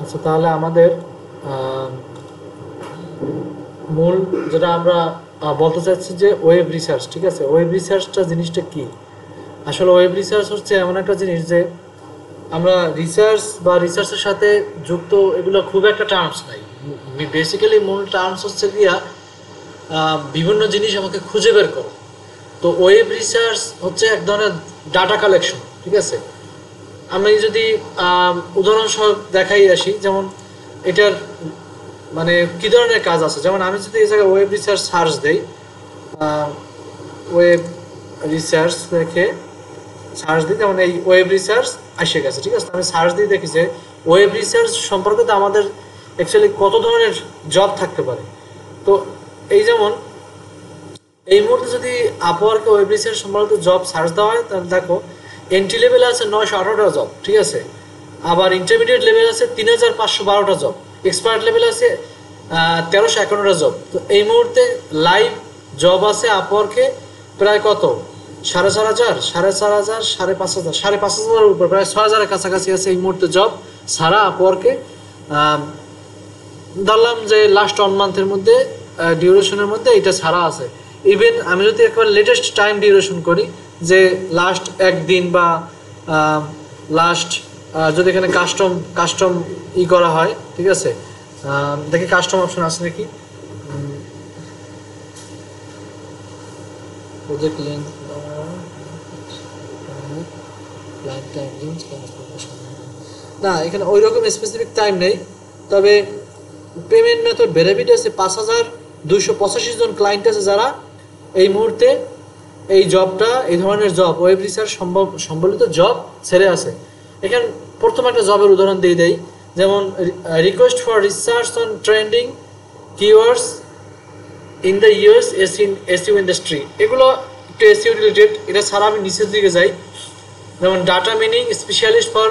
আচ্ছা, তাহলে আমাদের মূল যেটা আমরা বলতে চাচ্ছি যে ওয়েব রিসার্চ, ঠিক আছে? ওয়েব রিসার্চটা জিনিসটা কি? আসলে ওয়েব রিসার্চ হচ্ছে এমন একটা জিনিস যে আমরা রিসার্চ বা রিসার্চের সাথে যুক্ত এগুলো খুব একটা টার্মস নাই। বেসিক্যালি মূল টার্মস হচ্ছে গিয়া বিভিন্ন জিনিস আমাকে খুঁজে বের করো। তো ওয়েব রিসার্চ হচ্ছে এক ধরনের ডাটা কালেকশন, ঠিক আছে? আমি যদি উদাহরণস্বরূপ দেখাই আসি, যেমন এটার মানে কী ধরনের কাজ আছে, যেমন আমি যদি এই জায়গায় ওয়েব রিসার্চ সার্চ দেই, ওয়েব রিসার্চ দেখে সার্চ দিই, যেমন এই ওয়েব রিসার্চ এসে গেছে, ঠিক আছে? আমি সার্চ দিয়ে দেখি যে ওয়েব রিসার্চ সম্পর্কে তো আমাদের অ্যাকচুয়ালি কত ধরনের জব থাকতে পারে। তো এই যেমন এই মুহূর্তে যদি আপওয়ার্কে ওয়েব রিসার্চ সম্পর্কিত জব সার্চ দেওয়া হয়, তাহলে দেখো এন্ট্রি লেভেলে আছে 918টা জব, ঠিক আছে? আবার ইন্টারমিডিয়েট লেভেল আছে 3512টা জব, এক্সপার্ট লেভেল আছে 1351টা জব। তো এই মুহূর্তে লাইভ জব আছে আপওয়ার্কে প্রায় কত, 4,500, 4,500, 5,500, 5,500-এর উপর, প্রায় 6,000-এর কাছাকাছি আছে এই মুহূর্তে জব সারা আপওয়ার্কে। ধরলাম যে লাস্ট 1 মান্থের মধ্যে ডিউরেশনের মধ্যে এটা ছাড়া আছে। ইভেন আমি যদি একবার লেটেস্ট টাইম ডিউরেশন করি, যে লাস্ট একদিন বা লাস্ট যদি এখানে কাস্টম করা হয়, ঠিক আছে? দেখি কাস্টম অপশন আছে নাকি। প্রজেক্ট লিঙ্ক না, এখানে ওই রকম স্পেসিফিক টাইম নেই। তবে পেমেন্ট মেথড ভেরিফাইড আছে, 5,285 জন ক্লায়েন্ট আছে যারা এই মুহূর্তে এই জবটা, এই ধরনের জব ওয়েব রিসার্চ সম্বলিত জব ছেড়ে আছে। এখানে প্রথম একটা জবের উদাহরণ দিয়ে দেই, যেমন request for research on trending keywords in the US SEO industry. এগুলো একটু এসইও রিলেটেড। এটা ছাড়া আমি নিচের দিকে যাই, যেমন data mining specialist for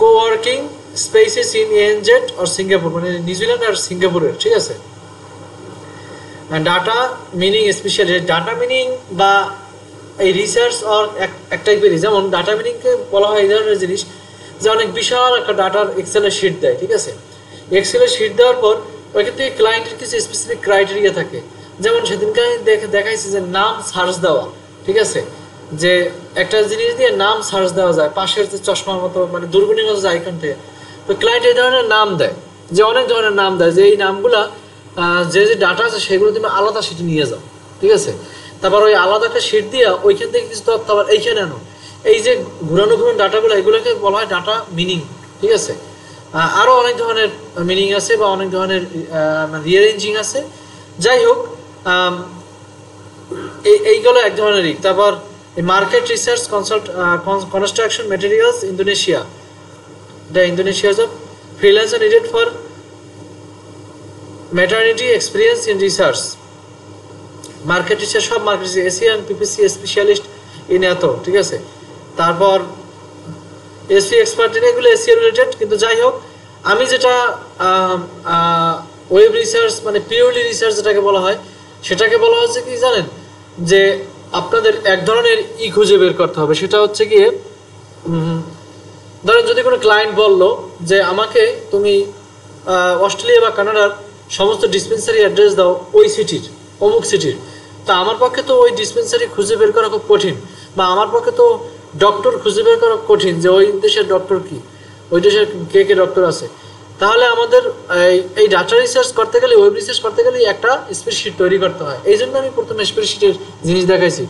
coworking spaces in NZ আর সিঙ্গাপুর, মানে নিউজিল্যান্ড আর সিঙ্গাপুরের, ঠিক আছে? Data mining specialist, data mining বা এই রিসার্চ অর এক টাইপেরই। যেমন ডাটা মিনিংকে বলা হয় এই ধরনের জিনিস যে অনেক বিশাল একটা ডাটার এক্সেলের শিট দেয়, ঠিক আছে? এক্সেলের শিট দেওয়ার পর ওইখান থেকে ক্লায়েন্টের কিছু স্পেসিফিক ক্রাইটেরিয়া থাকে। যেমন সেদিনকে আমি দেখাইছি যে নাম সার্চ দেওয়া, ঠিক আছে? যে একটা জিনিস দিয়ে নাম সার্চ দেওয়া যায়, পাশের যে চশমার মতো মানে দূরবীনের মতো যায় এখান থেকে। তো ক্লায়েন্ট এই ধরনের নাম দেয়, যে অনেক ধরনের নাম দেয়, যে এই নামগুলা যে ডাটা আছে সেগুলো তুমি আলাদা শিটে নিয়ে যাও, ঠিক আছে? তারপর ওই আলাদা একটা শিট দিয়ে ওইখান থেকে কিছু তথ্য আবার এইখানে আনো। এই যে ঘুরানো ডাটাগুলো, এগুলোকে বলা হয় ডাটা মিনিং, ঠিক আছে? আরও অনেক ধরনের মিনিং আছে বা অনেক ধরনের রিঅ্যারেঞ্জিং আছে। যাই হোক, এইগুলো এক ধরনেরই। তারপর market research construction materials Indonesia, the Indonesia job freelancer needed for maternity experience in research. Market research, সব market Asian PPC specialist in এত, ঠিক আছে? তারপর এসি এক্সপার্ট, এগুলো এসিও রিলেটেড। কিন্তু যাই হোক, আমি যেটা ওয়েব রিসার্চ মানে পিওরলি রিসার্চ যেটাকে বলা হয়, সেটাকে বলা হচ্ছে কি জানেন, যে আপনাদের এক ধরনের খুঁজে বের করতে হবে। সেটা হচ্ছে গিয়ে ধরেন যদি কোনো ক্লায়েন্ট বললো যে আমাকে তুমি অস্ট্রেলিয়া বা কানাডার সমস্ত ডিসপেন্সারি অ্যাড্রেস দাও ওই সিটির, অমুক সিটির। তা আমার পক্ষে তো ওই ডিসপেন্সারি খুঁজে বের করা খুব কঠিন, বা আমার পক্ষে তো ডক্টর খুঁজে বের করা কঠিন যে ওই দেশের ডক্টর কি, ওই দেশের কে কে ডক্টর আছে। তাহলে আমাদের এই ডাটা রিসার্চ করতে গেলে, ওয়েব রিসার্চ করতে গেলে একটা স্প্রেডশিট তৈরি করতে হয়। এই জন্য আমি প্রথমে স্প্রেডশিটের জিনিস দেখাইছি।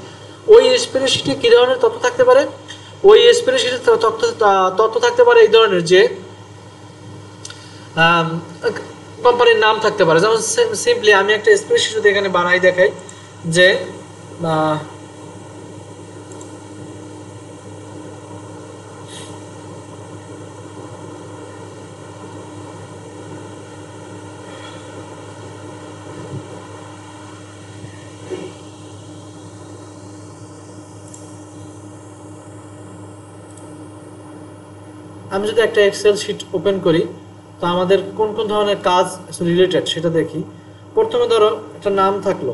ওই স্প্রেডশিটে কী ধরনের তথ্য থাকতে পারে? ওই স্প্রেডশিটের তথ্য থাকতে পারে এই ধরনের, যে কোম্পানির নাম থাকতে পারে। যেমন সিম্পলি আমি একটা স্প্রেডশিট যদি এখানে বানাই দেখাই, যে আমি যদি একটা এক্সেল শিট ওপেন করি, তো আমাদের কোন কোন ধরনের কাজ রিলেটেড সেটা দেখি। প্রথমে ধরো একটা নাম থাকলো,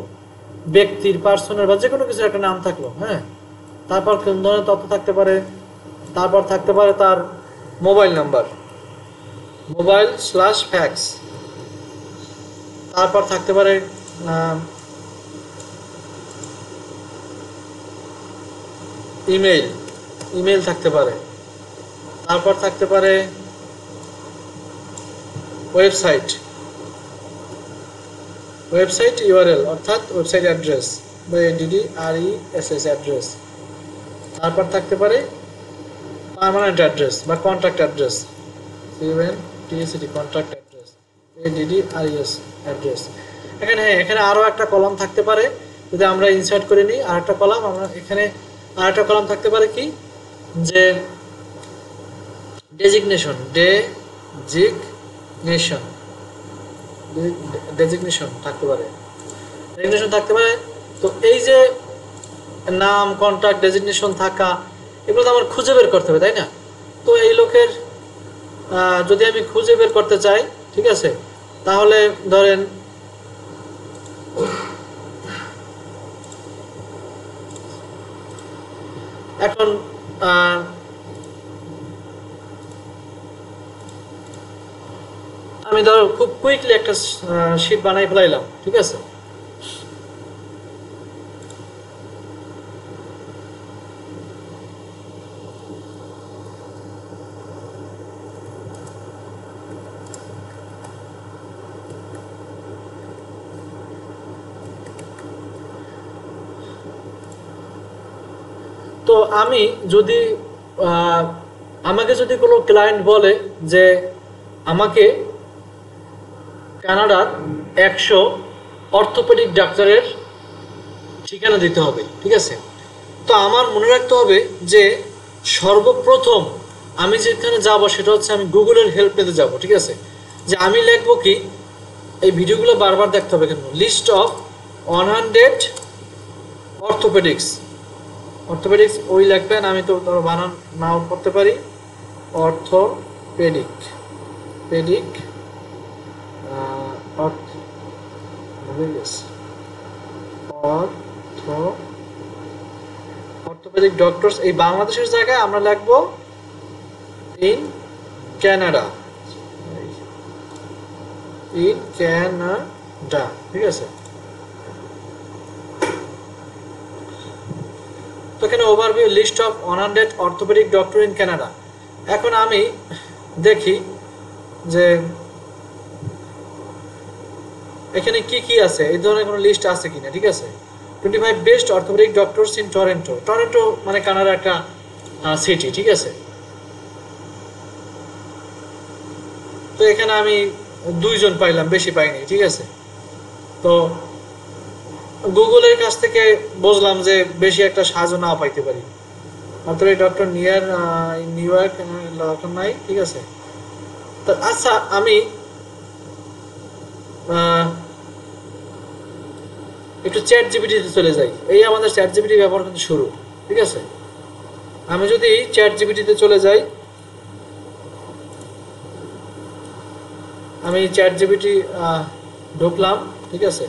ব্যক্তির, পার্সনের বা যে কোনো কিছু একটা নাম থাকলো, হ্যাঁ? তারপর কোন ধরনের তথ্য থাকতে পারে, তারপর থাকতে পারে তার মোবাইল নাম্বার, মোবাইল/ফ্যাক্স, তারপর থাকতে পারে ইমেইল, ইমেইল থাকতে পারে, তারপর থাকতে পারে ওয়েবসাইট, ওয়েবসাইট ইউআরএল অর্থাৎ ওয়েবসাইট অ্যাড্রেস বা ADDRESS অ্যাড্রেস, তারপর থাকতে পারে পার্মানেন্ট অ্যাড্রেস বা contract address, CONTACT contract address, ADDRES address. এখানে আরও একটা কলাম থাকতে পারে, যদি আমরা ইনসার্ট করে নিই আর একটা কলাম, আমরা এখানে আর একটা কলাম থাকতে পারে কি, যে ডেজিগনেশন, ডেজিগনেশন থাকতে পারে, ডেজিগনেশন থাকতে পারে। তো এই যে নাম, কন্ট্যাক্ট, ডেজিগনেশন থাকা, এগুলো তো আমার খুঁজে বের করতে হবে, তাই না? তো এই লোকের যদি আমি খুঁজে বের করতে চাই, ঠিক আছে, তাহলে ধরেন এখন আমি ধরো খুব কুইকলি একটা শিট বানাই ফেলাইলাম, ঠিক আছে। তো আমি যদি আমাকে যদি কোনো ক্লায়েন্ট বলে যে আমাকে কানাডার 100 অর্থোপেডিক ডাক্তারের ঠিকানা দিতে হবে, ঠিক আছে, তো আমার মনে রাখতে হবে যে সর্বপ্রথম আমি যেখানে যাব সেটা হচ্ছে আমি গুগলের হেল্প নিতে যাব, ঠিক আছে। যে আমি লিখবো কি, এই ভিডিওগুলো বারবার দেখতে হবে কেন, লিস্ট অফ 100 অর্থোপেডিক্স, অর্থোপেডিক্স ওই লিখবেন, আমি তো ধরো বানান নাও করতে পারি, অর্থোপেডিক, পেডিক অর্থোপেডিক ডক্টরস, এই বাংলাদেশের জায়গায় আমরা লিখবো ইন ক্যানাডা, ইন ক্যানাডা, ঠিক আছে। তো এখানে overview list of 100 orthopaedic doctor in Canada. এখন আমি দেখি যে এখানে কি কি আছে, এই ধরনের কোনো লিস্ট আছে কিনা, ঠিক আছে। 25 best orthopaedic doctors in Toronto, Toronto মানে কানাডার একটা সিটি, ঠিক আছে। তো এখানে আমি 2 জন পাইলাম, বেশি পাইনি, ঠিক আছে। তো গুগলের কাছ থেকে বুঝলাম যে বেশি একটা সাহায্য নাও পাইতে পারি, orthopaedic doctor near new York দরকার নাই, ঠিক আছে। তো আচ্ছা, আমি একটু চ্যাট জিপিটিতে চলে যাই, এই আমাদের চ্যাট জিপিটি ব্যবহার কিন্তু শুরু, ঠিক আছে। আমি যদি চ্যাট জিপিটিতে চলে যাই, আমি চ্যাট জিপিটি ঢুকলাম, ঠিক আছে।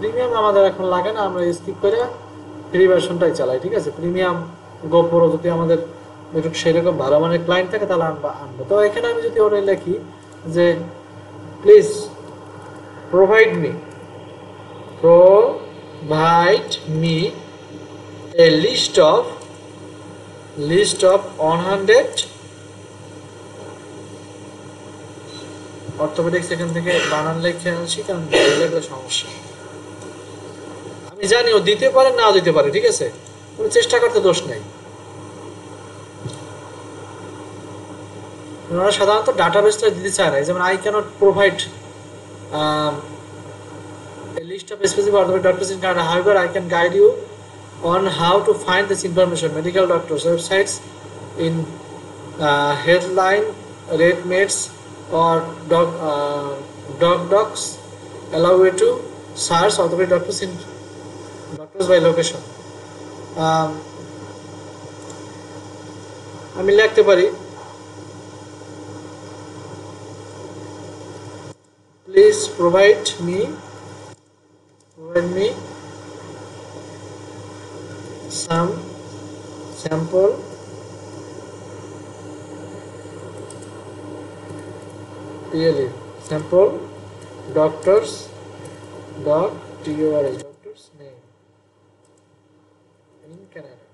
প্রিমিয়াম আমাদের এখন লাগে না, আমরা স্কিপ করে ফ্রি ভার্সনটাই চালাই, ঠিক আছে। প্রিমিয়াম গোপ্রো যদি আমাদের একটু সেরকম ভালো মানের ক্লায়েন্ট থাকে তাহলে আনবো। তো এখানে আমি যদি ওটা লিখি যে please provide me a list of 100 orthopaedics এখান থেকে বানান লিখে আনছি, কারণ এগুলো সমস্যা। আমি জানি ও দিতে পারে না দিতে পারে, ঠিক আছে, ওর চেষ্টা করতে দোষ নেই। ওনারা সাধারণত ডাটাবেসটা দিতে চায় না, যেমন I cannot provide a list of specific orthopedic doctors in Canada. However, I can guide you on how to find this information. Medical doctors websites in headline, RateMates or DocDocs allow you to search orthopedic doctors by location. আমি লিখতে পারি, please provide me some sample PLA sample doctors doctor's name in Canada.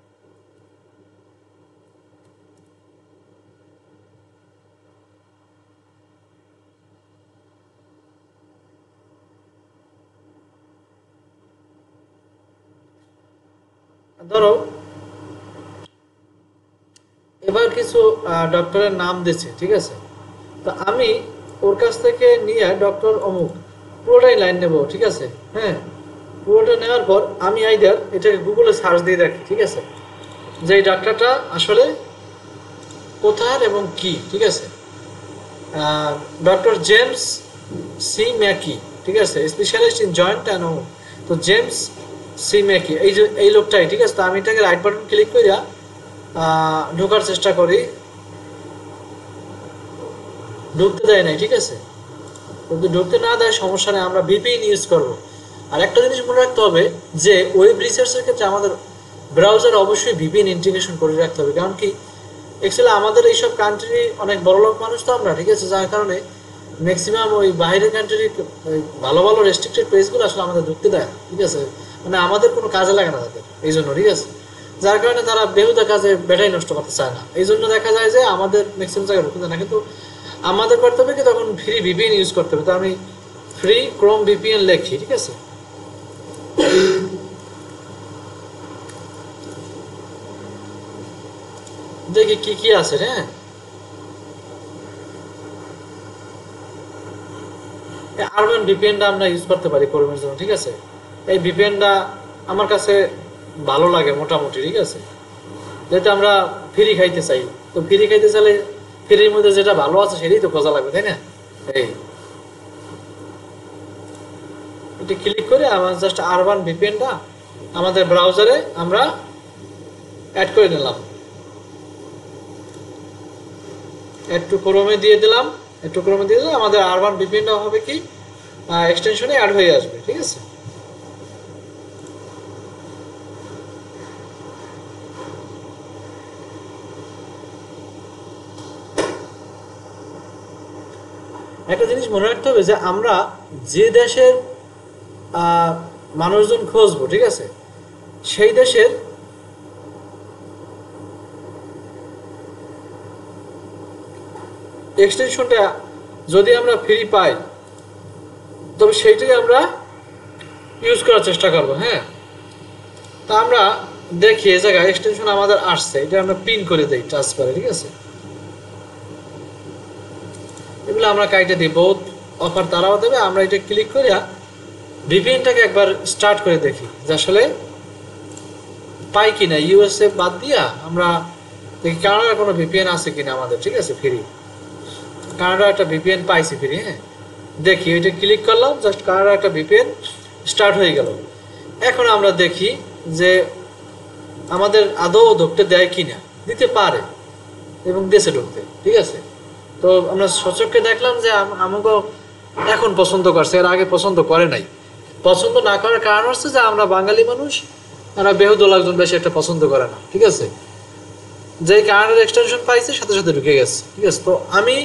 ধরো এবার কিছু ডক্টরের নাম দিচ্ছে, ঠিক আছে, তো আমি ওর কাছ থেকে নিয়ে ডক্টর অমুক পুরোটাই লাইন নেব, ঠিক আছে, হ্যাঁ, পুরোটা নেওয়ার পর আমি আইদার এটাকে গুগলে সার্চ দিয়ে দেখি, ঠিক আছে, যে এই ডাক্তারটা আসলে কোথায় এবং কি, ঠিক আছে, ডক্টর জেমস সি ম্যাকি, ঠিক আছে, স্পেশালিস্ট ইন জয়েন্ট অ্যান্ড অমুক। তো জেমস সি ম্যাকি এই লোকটাই, ঠিক আছে। তো আমি এটাকে রাইট বাটন ক্লিক করিয়া ঢোকার চেষ্টা করি, ঢুকতে দেয় নাই, ঠিক আছে, কিন্তু ঢুকতে না দেয় সমস্যা নেই, আমরা ভিপিএন ইউজ করব। আর একটা জিনিস মনে রাখতে হবে যে ওয়েব রিসার্চের ক্ষেত্রে আমাদের ব্রাউজার অবশ্যই ভিপিএন ইন্টিগ্রেশন করে রাখতে হবে, কারণ কি অ্যাকচুয়ালি আমাদের এইসব কান্ট্রি অনেক বড় লোক মানুষ তো আমরা, ঠিক আছে, যার কারণে ম্যাক্সিমাম ওই বাইরের কান্ট্রির ভালো ভালো রেস্ট্রিক্টেড প্লেসগুলো আসলে আমাদের ঢুকতে দেয়, ঠিক আছে, মানে আমাদের কোনো কাজে লাগে না তাদের, এই জন্য, ঠিক আছে, যার কারণে তারা বেহুদা কাজে ব্যাটারি নষ্ট করতে চায় না, এই জন্য দেখা যায় যে আমাদের ম্যাক্সিমাম জায়গায় ঢুকতে দেয় না। কিন্তু আমাদের করতে হবে কি তখন ফ্রি ভিপিএন ইউজ করতে হবে। তো আমি ফ্রি ক্রোম ভিপিএন লিখি, ঠিক আছে, দেখি কি কি আছে। হ্যাঁ, আরবান ভিপিএনটা আমরা ইউজ করতে পারি ক্রোমের জন্য, ঠিক আছে, এই ভিপিএনটা আমার কাছে ভালো লাগে মোটামুটি, ঠিক আছে, যেহেতু আমরা ফ্রি খাইতে চাই, তো ফ্রি খাইতে চাইলে ফ্রির মধ্যে যেটা ভালো আছে সেটাই তো খোঁজা লাগবে, তাই না। এই এটা ক্লিক করে আমার জাস্ট আরবান ভিপিএনটা আমাদের ব্রাউজারে আমরা অ্যাড করে নিলাম, একটু ক্রোমে দিয়ে দিলাম, আমাদের আরবান ভিপিএনটা হবে কি এক্সটেনশনে অ্যাড হয়ে আসবে, ঠিক আছে। একটা জিনিস মনে রাখতে হবে যে আমরা যে দেশের মানুষজন খুঁজবো, ঠিক আছে, সেই দেশের এক্সটেনশনটা যদি আমরা ফ্রি পাই তবে সেইটাই আমরা ইউজ করার চেষ্টা করব। হ্যাঁ, তা আমরা দেখি এই জায়গায় এক্সটেনশন আমাদের আসছে, এটা আমরা পিন করে দিই ট্রান্সফারে, ঠিক আছে, এগুলো আমরা কাইটে দিই, বহুত অফার তারাও দেবে। আমরা এটা ক্লিক করে ভিপিএনটাকে একবার স্টার্ট করে দেখি যে আসলে পাই কিনা, ইউএসএ বাদ দিয়া আমরা দেখি কানাডার কোনো ভিপিএন আছে কিনা আমাদের, ঠিক আছে, ফ্রি কানাডা একটা ভিপিএন পাইছি ফ্রি। হ্যাঁ, দেখি ওইটা ক্লিক করলাম, জাস্ট কানাডা একটা ভিপিএন স্টার্ট হয়ে গেল। এখন আমরা দেখি যে আমাদের আদৌ ঢুকতে দেয় কিনা, দিতে পারে এবং দেশে ঢুকতে, ঠিক আছে। তো আমরা সচক্ষে দেখলাম যে আমাকে এখন পছন্দ করছে, এর আগে পছন্দ করে নাই। পছন্দ না করার কারণ হচ্ছে যে আমরা বাঙালি মানুষ, আমরা বেহুদল একজন বেশি একটা পছন্দ করে না, ঠিক আছে, যে কানাডার এক্সটেনশন পাইছে সাথে সাথে ঢুকে গেছে, ঠিক আছে। তো আমি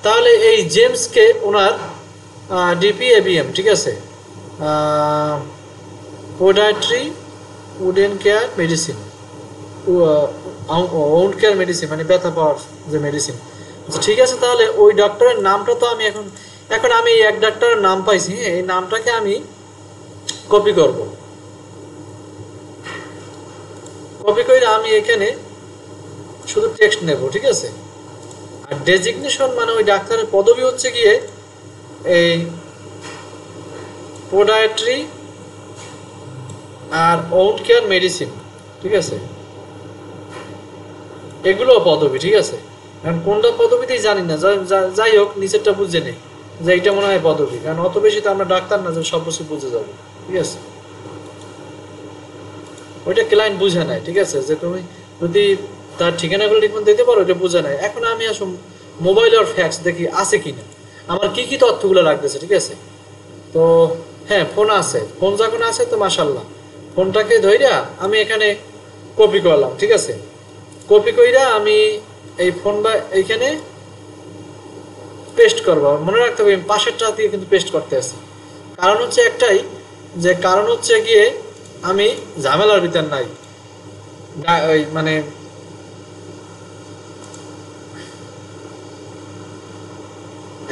তাহলে এই জেমসকে ওনার ডিপিএবিএম, ঠিক আছে, podiatry wooden care medicine, wound care medicine মানে ব্যথা পাওয়ার যে মেডিসিন, আচ্ছা ঠিক আছে। তাহলে ওই ডক্টরের নামটা তো আমি এখন এখন আমি এক ডাক্তারের নাম পাইছি, এই নামটাকে আমি কপি করব। কপি করে আমি এখানে শুধু টেক্সট নেব, ঠিক আছে। আর ডেজিগনেশন মানে ওই ডাক্তারের পদবি হচ্ছে গিয়ে এই পোডায়াট্রি আর ওন্ড কেয়ার মেডিসিন, ঠিক আছে, এগুলো পদবি, ঠিক আছে। কারণ কোনটা পদবিতেই জানি না, যাই হোক নিচেরটা বুঝে নেই যে এইটা মনে হয় পদবি, কারণ অত বেশি তো আমরা ডাক্তার না যে সব কিছু বুঝে যাবো, ঠিক আছে। ওইটা ক্লায়েন্ট বুঝে নেয়, ঠিক আছে, যে তুমি যদি তার ঠিকানাগুলো ঠিক মতো দিতে পারো ওইটা বুঝে নেয়। এখন আমি আসুন মোবাইল আর ফ্যাক্স দেখি আছে কিনা, আমার কি কি তথ্যগুলো লাগতেছে, ঠিক আছে। তো হ্যাঁ, ফোন আছে, ফোন যখন আছে তো মাশাল্লাহ, ফোনটাকে ধইরা আমি এখানে কপি করলাম, ঠিক আছে। কপি কইরা আমি এই ফোন বা এইখানে পেস্ট করবো। মনে রাখতে হবে পাশেরটা দিয়ে কিন্তু পেস্ট করতে আছে, কারণ হচ্ছে একটাই, যে কারণ হচ্ছে গিয়ে আমি ঝামেলার ভিতর নাই, ওই মানে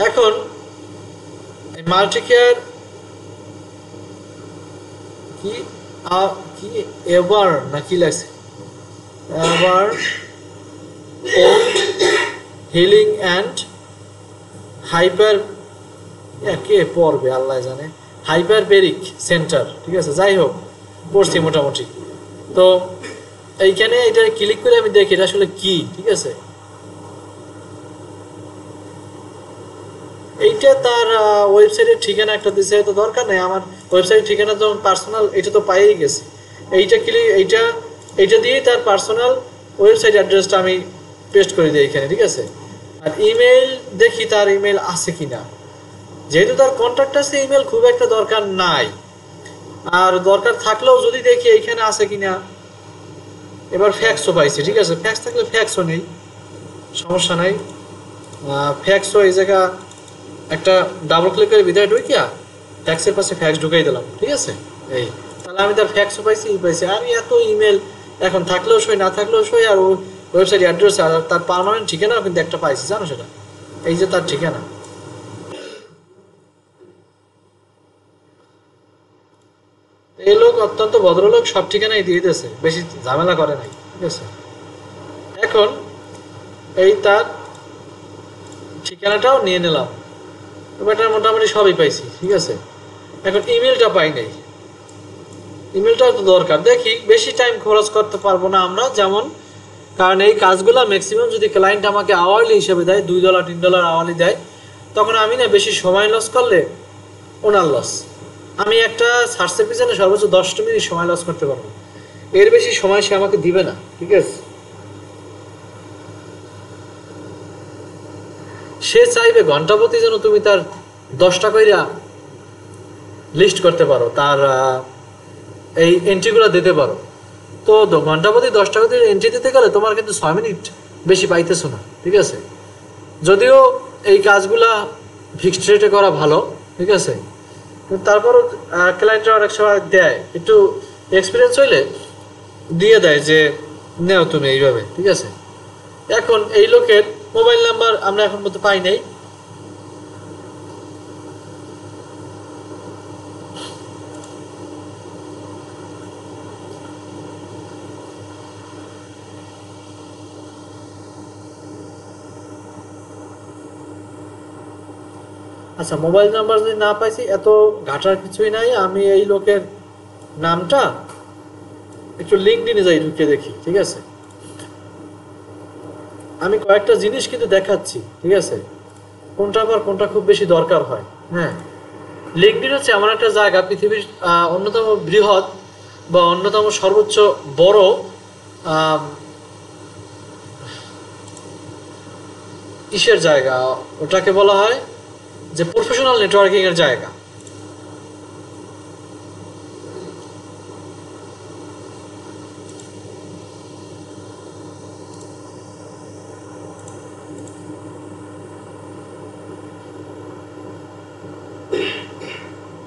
এখন মাল্টিকেয়ার কি কি এভার না কি লাগছে, এভার হিলিং অ্যান্ড হাইপার, কে পড়বে আল্লাহ জানে, হাইপারবেরিক সেন্টার, ঠিক আছে। যাই হোক পড়ছি মোটামুটি। তো এইখানে এটা ক্লিক করে আমি দেখি এটা আসলে কি, ঠিক আছে। এইটা তার ওয়েবসাইটের ঠিকানা একটা দিছে, তো দরকার নেই আমার ওয়েবসাইটের ঠিকানা, যেমন পার্সোনাল এটা তো পাইই গেছি। এইটা দিয়েই তার পার্সোনাল ওয়েবসাইট অ্যাড্রেসটা আমি পেস্ট করে দিই এখানে, ঠিক আছে। আর ইমেল দেখি তার ইমেল আছে কিনা, যেহেতু তার কন্ট্যাক্ট আছে ইমেল খুব একটা দরকার নাই, আর দরকার থাকলেও যদি দেখি এইখানে আছে কিনা। এবার ফ্যাক্সও পাইছি, ঠিক আছে, ফ্যাক্স থাকলে ফ্যাক্সও নেই, সমস্যা নাই। ফ্যাক্সও এই জায়গা একটা ডাবল ক্লিক করে ভিতরে ঢুকিয়া ফ্যাক্সের পাশে ফ্যাক্স ঢুকাই দিলাম, ঠিক আছে। এই তাহলে আমি তার ফ্যাক্সও পাইছি, পাইছি। আর এত ইমেল এখন থাকলেও সই, না থাকলেও সই, আর ওয়েবসাইট অ্যাড্রেস আর তার পার্মানেন্ট ঠিকানাও কিন্তু একটা পাইছি, জানো সেটা, এই যে তার ঠিকানা। এই লোক অত্যন্ত ভদ্রলোক, সব ঠিকানাই দিয়ে দিয়েছে, বেশি ঝামেলা করে নাই, ঠিক আছে। এখন এই তার ঠিকানাটাও নিয়ে নিলাম, এটা মোটামুটি সবই পাইছি, ঠিক আছে। এখন ইমেলটা পাই নাই, ইমেলটাও তো দরকার। দেখি বেশি টাইম খরচ করতে পারবো না আমরা, যেমন কারণ এই কাজগুলো ম্যাক্সিমাম যদি ক্লায়েন্ট আমাকে আওয়ারলি হিসেবে দেয়, $2 $3 আওয়ারলি দেয়, তখন আমি না বেশি সময় লস করলে ওনার লস। আমি একটা সার্চের পিছনে সর্বোচ্চ 10 মিনিট সময় লস করতে পারবো, এর বেশি সময় সে আমাকে দিবে না, ঠিক আছে। সে চাইবে ঘন্টা প্রতি যেন তুমি তার 10টা কইরা লিস্ট করতে পারো, তার এই এন্ট্রিগুলো দিতে পারো। তো ঘন্টা প্রতি 10টা করে এন্ট্রি দিতে গেলে তোমার কিন্তু 6 মিনিট বেশি পাইতেছো না, ঠিক আছে। যদিও এই কাজগুলা ফিক্সড রেটে করা ভালো, ঠিক আছে, কিন্তু তারপরও ক্লায়েন্টরা অনেক সময় দেয়, একটু এক্সপিরিয়েন্স হইলে দিয়ে দেয় যে নেও তুমি এইভাবে, ঠিক আছে। এখন এই লোকের মোবাইল নাম্বার আমরা এখন মতো পাই নাই, আচ্ছা মোবাইল নাম্বার যদি না পাইছি এত ঘাটার কিছুই নাই। আমি এই লোকের নামটা একটু লিঙ্কডইনে যাই ঢুকে দেখি, ঠিক আছে। আমি কয়েকটা জিনিস কিন্তু দেখাচ্ছি, ঠিক আছে, কোনটা আবার কোনটা খুব বেশি দরকার হয়। হ্যাঁ, লিঙ্কডইন হচ্ছে এমন একটা জায়গা, পৃথিবীর অন্যতম বৃহৎ বা অন্যতম সর্বোচ্চ বড় ইসের জায়গা, ওটাকে বলা হয় যে প্রফেশনাল নেটওয়ার্কিং এর জায়গা।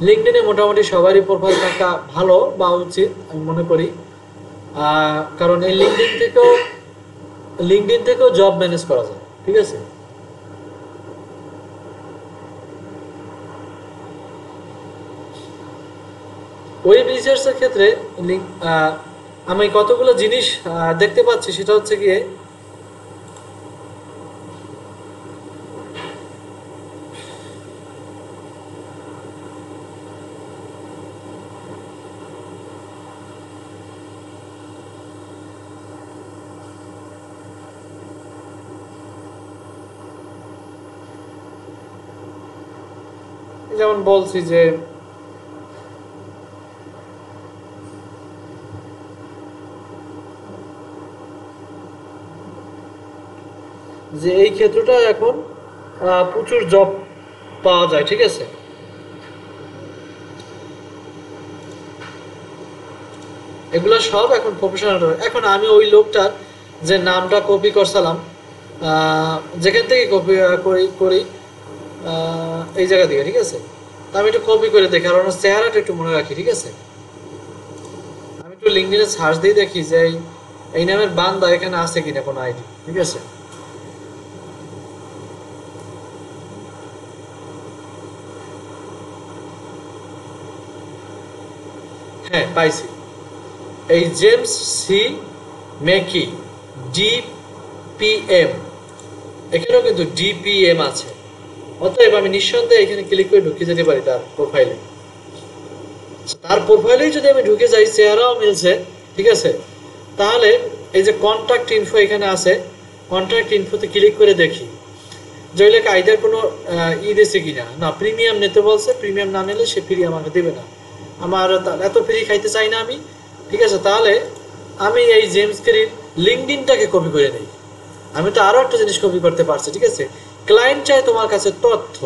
লিঙ্কডইনে মোটামুটি সবারই প্রোফাইল থাকা ভালো বা উচিত আমি মনে করি, কারণ এই লিঙ্কডইন থেকেও জব ম্যানেজ করা যায়, ঠিক আছে। ওয়েব রিসার্চের ক্ষেত্রে আমি কতগুলো জিনিস দেখতে পাচ্ছি, সেটা হচ্ছে গিয়ে যেমন বলছি যে এই ক্ষেত্রটা এখন প্রচুর জব পাওয়া যায়, ঠিক আছে। এগুলো সব এখন প্রফেশনাল। এখন আমি ওই লোকটার যে নামটা কপি করছিলাম, যেখান থেকে কপি করি করি এই জায়গা থেকে, ঠিক আছে। তো আমি একটু কপি করে দেখি, আর ওনার চেহারাটা একটু মনে রাখি, ঠিক আছে। আমি একটু লিঙ্কডিনে সার্চ দিয়ে দেখি যে এই নামের বান্দা এখানে আছে কিনা কোনো আইডি, ঠিক আছে। হ্যাঁ, পাইছি। এই জেমস সি মেকি, ডিপিএম, এখানেও কিন্তু ডিপিএম আছে। অতএব আমি নিঃসন্দেহে এখানে ক্লিক করে ঢুকে যেতে পারি তার প্রোফাইলে। তার প্রোফাইলেই যদি আমি ঢুকে যাই, চেহারাও মিলছে, ঠিক আছে। তাহলে এই যে কন্ট্যাক্ট ইনফো এখানে আছে, কন্ট্যাক্ট ইনফোতে ক্লিক করে দেখি যে ওই লেখা আইদার কোনো দিয়েছে কিনা। না, প্রিমিয়াম নিতে বলছে, প্রিমিয়াম না নিলে সে ফ্রি আমাকে দেবে না। আমার এত ফ্রি খাইতে চাই না আমি, ঠিক আছে। তাহলে আমি এই জেমস কেরির লিঙ্কডিনটাকে কপি করে নিই। আমি তো আরো একটা জিনিস কপি করতে পারছি, ঠিক আছে। ক্লায়েন্ট চাই তোমার কাছে তথ্য,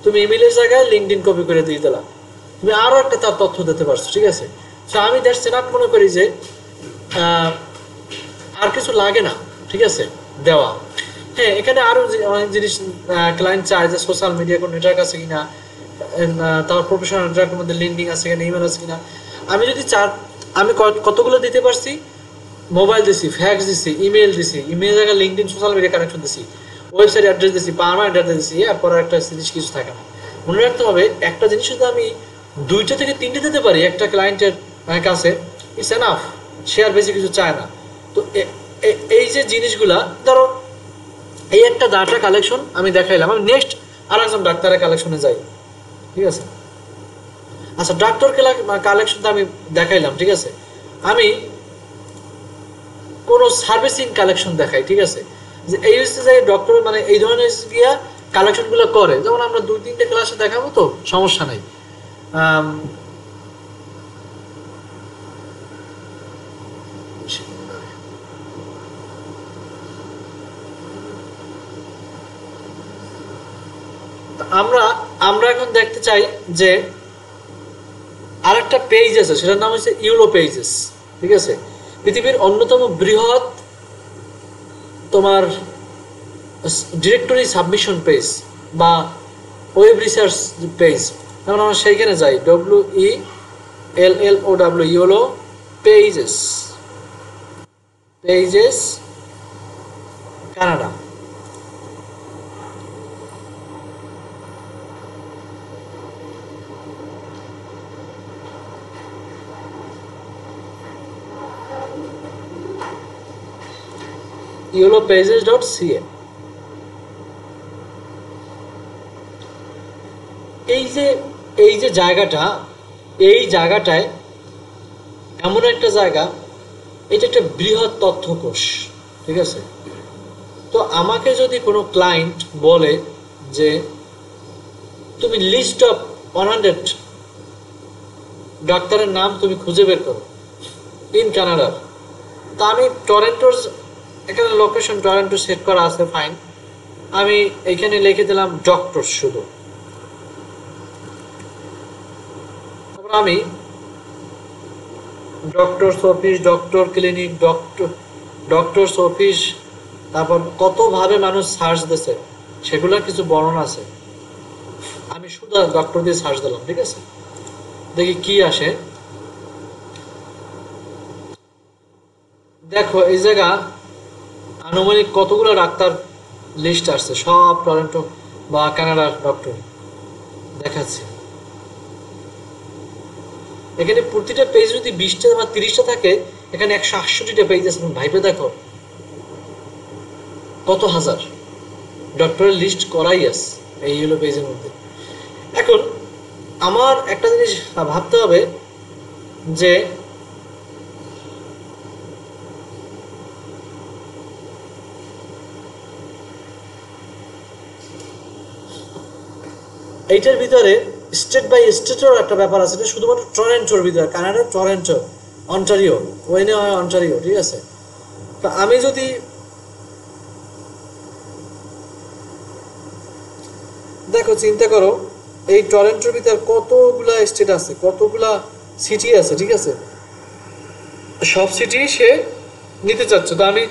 তুমি ইমেলের জায়গায় লিঙ্কডিন কপি করে দিয়ে দিলা, তুমি আরো একটা তার তথ্য দিতে পারছো, ঠিক আছে। তো আমি দ্যাটস এনাফ মনে করি যে আর কিছু লাগে না, ঠিক আছে, দেওয়া। হ্যাঁ, এখানে আরো অনেক জিনিস ক্লায়েন্ট চায় যে সোশ্যাল মিডিয়া কোনো নেটওয়ার্ক আছে কিনা, তার প্রফেশনাল নেটওয়ার্কের মধ্যে লিঙ্কডিন আছে কিনা, ইমেল আছে কিনা। আমি যদি আমি কতগুলো দিতে পারছি, মোবাইল দিছি, ফ্যাক্স দিছি, ইমেল দিছি, ইমেল জায়গায় লিঙ্কডিন সোশ্যাল মিডিয়া কানেকশন দিছি, ওয়েবসাইট অ্যাড্রেস দিছি, পার্মানেন্ট অ্যাড্রেস দিছি, এরপর একটা জিনিস কিছু থাকে না। মনে রাখতে হবে, একটা জিনিস যদি আমি 2টা থেকে 3টে দিতে পারি একটা ক্লায়েন্টের কাছে, ইটস এনাফ। সে আর বেশি কিছু চায় না। তো এই যে জিনিসগুলা, ধরো এই একটা ডাটা কালেকশন আমি দেখাইলাম, আমি নেক্সট আর একজন ডাক্তারের কালেকশনে যাই, ঠিক আছে। আচ্ছা, ডাক্তার কালেকশনটা আমি দেখাইলাম, ঠিক আছে। আমি কোনো সার্ভিসিং কালেকশন দেখাই, ঠিক আছে। যে এই হচ্ছে যে ডক্টর মানে এই ধরনের গিয়া কালেকশনগুলো করে, যেমন আমরা 2-3টে ক্লাসে দেখাবো, তো সমস্যা নাই। আমরা আমরা এখন দেখতে চাই যে আরেকটা পেজ আছে, সেটার নাম হচ্ছে ইউলো পেজেস, ঠিক আছে। পৃথিবীর অন্যতম বৃহৎ তোমার ডিরেক্টরি সাবমিশন পেজ বা ওয়েব রিসার্চ পেজ। যেমন আমরা সেইখানে যাই, WELLOW, yellow pages, pages Canada. yellowpages.ca। এই যে জায়গাটা, এই জায়গাটায় এমন একটা জায়গা, এটা একটা বৃহৎ তথ্যকোষ, ঠিক আছে। তো আমাকে যদি কোনো ক্লায়েন্ট বলে যে তুমি লিস্ট অফ 100 ডাক্তারের নাম তুমি খুঁজে বের করো ইন কানাডার, তা আমি টরেন্টোর, এখানে লোকেশন টরেন্টো সেট করা আছে, ফাইন। আমি এইখানে লিখে দিলাম ডক্টর শুধু। তারপর আমি doctors office, doctor clinic, doctors office, তারপর কতভাবে মানুষ সার্চ দিচ্ছে সেগুলোর কিছু বর্ণনা আছে। আমি শুধু ডক্টর দিয়ে সার্চ দিলাম, ঠিক আছে। দেখি কি আসে। দেখো এই জায়গা আনুমানিক কতগুলো ডাক্তার লিস্ট আসছে, সব টরন্টো বা কানাডার ডক্টর দেখাচ্ছে। এখানে প্রতিটা পেজ যদি 20টা বা 30টা থাকে, এখানে 168টা পেজ আছে। ভাইবে দেখো কত হাজার ডক্টরের লিস্ট করাই আছে এই হলো পেজের মধ্যে। এখন আমার একটা জিনিস ভাবতে হবে যে এইটার ভিতরে স্টেট বাই স্টেটেরও একটা ব্যাপার আছে। এটা শুধুমাত্র টরেন্টোর ভিতরে, কানাডার টরেন্টো, অন্টারিও, ওয়েনে হয় অন্টারিও, ঠিক আছে। তো আমি যদি দেখো চিন্তা করো, এই টরেন্টোর ভিতরে কতগুলা স্টেট আছে, কতগুলা সিটি আছে, ঠিক আছে। সব সিটি সে নিতে চাচ্ছে। তো আমি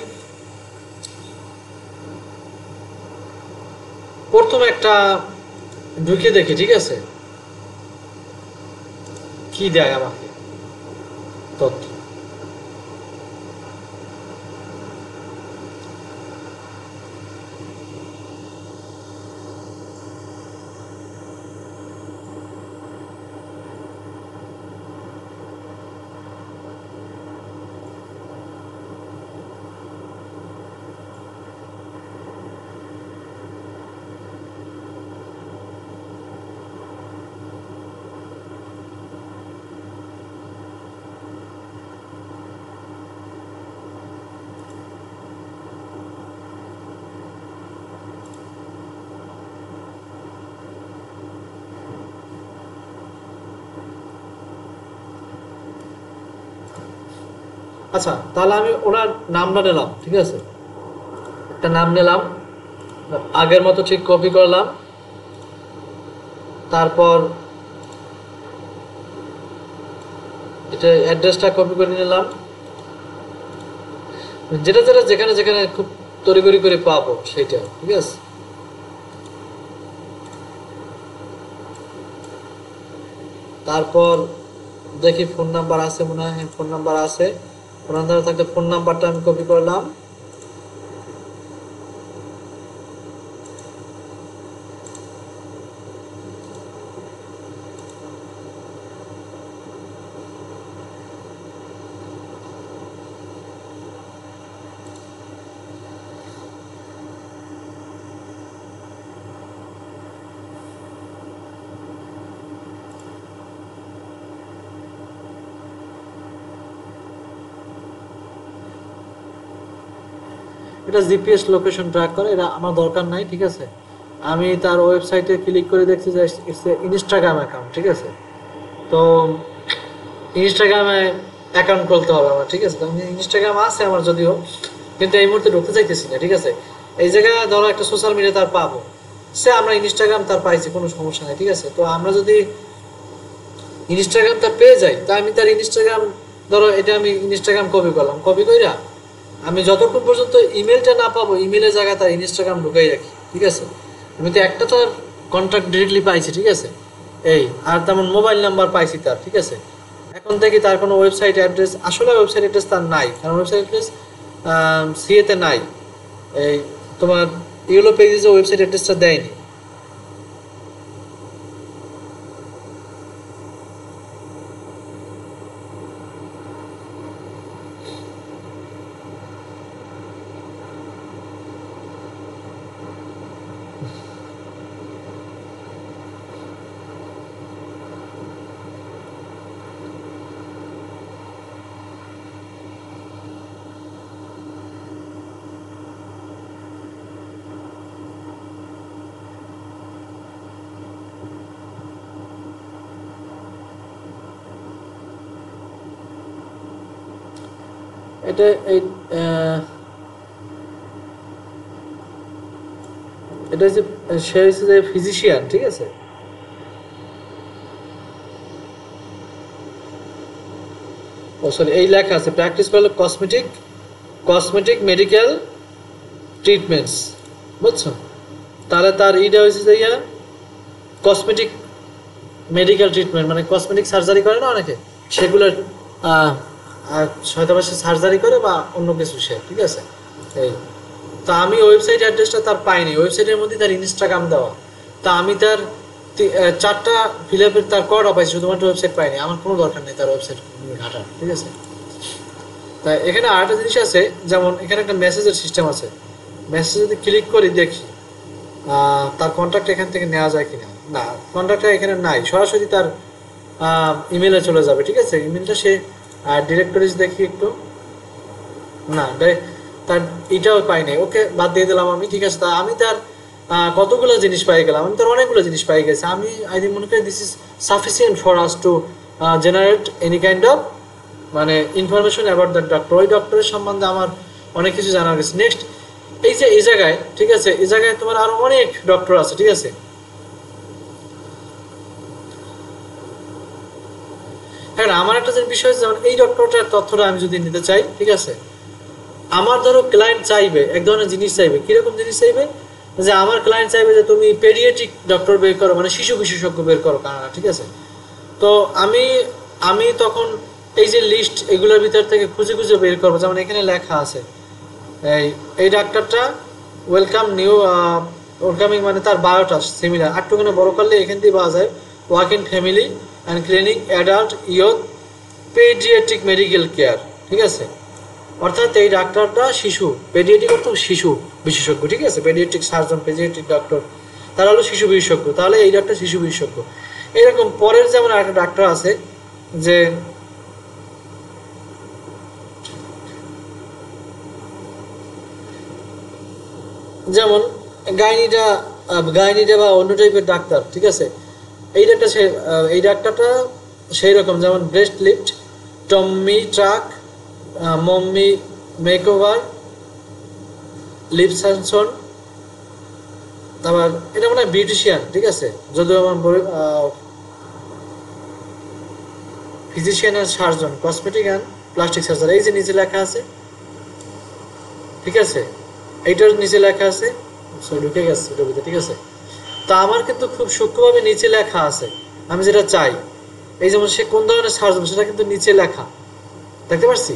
প্রথমে একটা ঢুকে দেখি, ঠিক আছে, কি দেয় আমাকে তথ্য। আচ্ছা, তাহলে আমি ওনার নামটা নিলাম, ঠিক আছে, একটা নাম নিলাম, আগের মতো ঠিক কপি করলাম, তারপর এটা অ্যাড্রেসটা কপি করে নিলাম, যেটা যেটা যেখানে যেখানে খুব তড়িঘড়ি করে পাবো সেইটা, ঠিক আছে। তারপর দেখি ফোন নাম্বার আছে মনে হয়, হ্যাঁ ফোন নাম্বার আছে। ফোন নাম্বার থাকলে ফোন নাম্বারটা আমি কপি করলাম, এটা জিপিএস লোকেশন ট্র্যাক করে, এটা আমার দরকার নাই, ঠিক আছে। আমি তার ওয়েবসাইটে ক্লিক করে দেখছি যে ইটস ইনস্টাগ্রাম অ্যাকাউন্ট, ঠিক আছে। তো ইনস্টাগ্রামে অ্যাকাউন্ট খুলতে হবে আমার, ঠিক আছে। তো আমি ইনস্টাগ্রাম আছে আমার যদিও, কিন্তু এই মুহূর্তে ঢুকতে চাইতেছি না, ঠিক আছে। এই জায়গায় ধরো একটা সোশ্যাল মিডিয়া তার পাবো, সে আমরা ইনস্টাগ্রাম তার পাইছি, কোনো সমস্যা নেই, ঠিক আছে। তো আমরা যদি ইনস্টাগ্রাম তার পেয়ে যাই, তা আমি তার ইনস্টাগ্রাম, ধরো এটা আমি ইনস্টাগ্রাম কপি করলাম, কপি কইরা আমি যতক্ষণ পর্যন্ত ইমেলটা না পাবো, ইমেলের জায়গায় তার ইনস্টাগ্রাম ঢুকাই রাখি, ঠিক আছে। আমি তো একটা তার কন্ট্যাক্ট ডিরেক্টলি পাইছি, ঠিক আছে, এই আর তেমন মোবাইল নাম্বার পাইছি তার, ঠিক আছে। এখন থেকে তার কোনো ওয়েবসাইট অ্যাড্রেস, আসলে ওয়েবসাইট অ্যাড্রেস তার নাই, কারণ ওয়েবসাইট অ্যাড্রেস সিএতে নাই। এই তোমার ইউলো পেজে ওয়েবসাইট অ্যাড্রেসটা দেয়নি। এটা এই এটা হচ্ছে, সে হচ্ছে যে ফিজিশিয়ান, ঠিক আছে। ও সরি, এই লেখা আছে প্র্যাকটিস করলে কসমেটিক কসমেটিক মেডিকেল ট্রিটমেন্টস, বুঝছো। তাহলে তার এইটা হয়েছে যে কসমেটিক মেডিকেল ট্রিটমেন্ট, মানে কসমেটিক সার্জারি করে না অনেকে, সেগুলোর হয়তো বা সে সার্জারি করে বা অন্য কিছু সে, ঠিক আছে। এই তো আমি ওয়েবসাইট অ্যাড্রেসটা তার পাইনি, ওয়েবসাইটের মধ্যে তার ইনস্টাগ্রাম দেওয়া। তা আমি তার 4টা ফিল আপের তার কোড পাইছে, শুধুমাত্র ওয়েবসাইট পাইনি। আমার কোনো দরকার নেই তার ওয়েবসাইট ঘাটার, ঠিক আছে। তাই এখানে আরেকটা জিনিস আছে, যেমন এখানে একটা মেসেজের সিস্টেম আছে। মেসেজ যদি ক্লিক করি দেখি তার কন্ট্যাক্ট এখান থেকে নেওয়া যায় কিনা। না, কন্ট্যাক্টটা এখানে নাই, সরাসরি তার ইমেলে চলে যাবে, ঠিক আছে। ইমেলটা সে ডিরেক্টরিজ দেখি একটু, না তার এটাও পাই নাই, ওকে বাদ দিয়ে দিলাম আমি, ঠিক আছে। তা আমি তার কতগুলো জিনিস পাই গেলাম, আমি তার অনেকগুলো জিনিস পাই গেছি। আমি আই থিঙ্ক মনে করি this is sufficient for us to generate any kind of মানে ইনফরমেশন অ্যাবাউট দ্যাট ডক্টর। ওই ডক্টরের সম্বন্ধে আমার অনেক কিছু জানা গেছে। নেক্সট এই যে এই জায়গায়, ঠিক আছে, এই জায়গায় তোমার আরো অনেক ডক্টর আছে, ঠিক আছে। হ্যাঁ, আমার একটা যে বিষয়, যেমন এই ডক্টরটার তথ্যটা আমি যদি নিতে চাই, ঠিক আছে, আমার ধরো ক্লায়েন্ট চাইবে এক ধরনের জিনিস, চাইবে কিরকম জিনিস চাইবে, যে আমার ক্লায়েন্ট চাইবে যে তুমি পেডিয়াট্রিক ডক্টর বের করো, মানে শিশু বিশেষজ্ঞ বের করো কানাডা, ঠিক আছে। তো আমি আমি তখন এই যে লিস্ট, এগুলোর ভিতর থেকে খুঁজে খুঁজে বের করবো। যেমন এখানে লেখা আছে এই এই ডাক্তারটা ওয়েলকাম নিউ ওয়েলকামিং, মানে তার বায়োটা সিমিলার, আটটুখানে বড় করলে এখান দিয়ে পাওয়া যায় work in family and clinic adult youth paediatric medical care, ঠিক আছে। অর্থাৎ এই ডাক্তারটা শিশু পেডিয়াট্রিক অর্থ শিশু বিশেষজ্ঞ, ঠিক আছে। পেডিয়াট্রিক সার্জন, পেডিয়াট্রিক ডক্টর, তারা হলো শিশু বিশেষজ্ঞ, তাহলে এই ডাক্তার শিশু বিশেষজ্ঞ। এইরকম পরের যেমন একটা ডাক্তার আছে যে যেমন গাইনিটা বা অন্য টাইপের ডাক্তার, ঠিক আছে। এই ডাক্তারটা সেই রকম, যেমন breast lift, tummy tuck, mommy makeover, liposuction, তারপর এটা মনে হয় বিউটিশিয়ান, ঠিক আছে। যদিও আমার physician and surgeon, cosmetic and plastic surgeon, এই যে নিচে লেখা আছে, ঠিক আছে। এইটার নিচে লেখা আছে, ঢুকে গেছে এটার ভিতরে, ঠিক আছে। তা আমার কিন্তু খুব সূক্ষ্মভাবে নিচে লেখা আছে আমি যেটা চাই। এই যেমন সে কোন ধরনের সার্জন, সেটা কিন্তু নিচে লেখা, দেখতে পাচ্ছি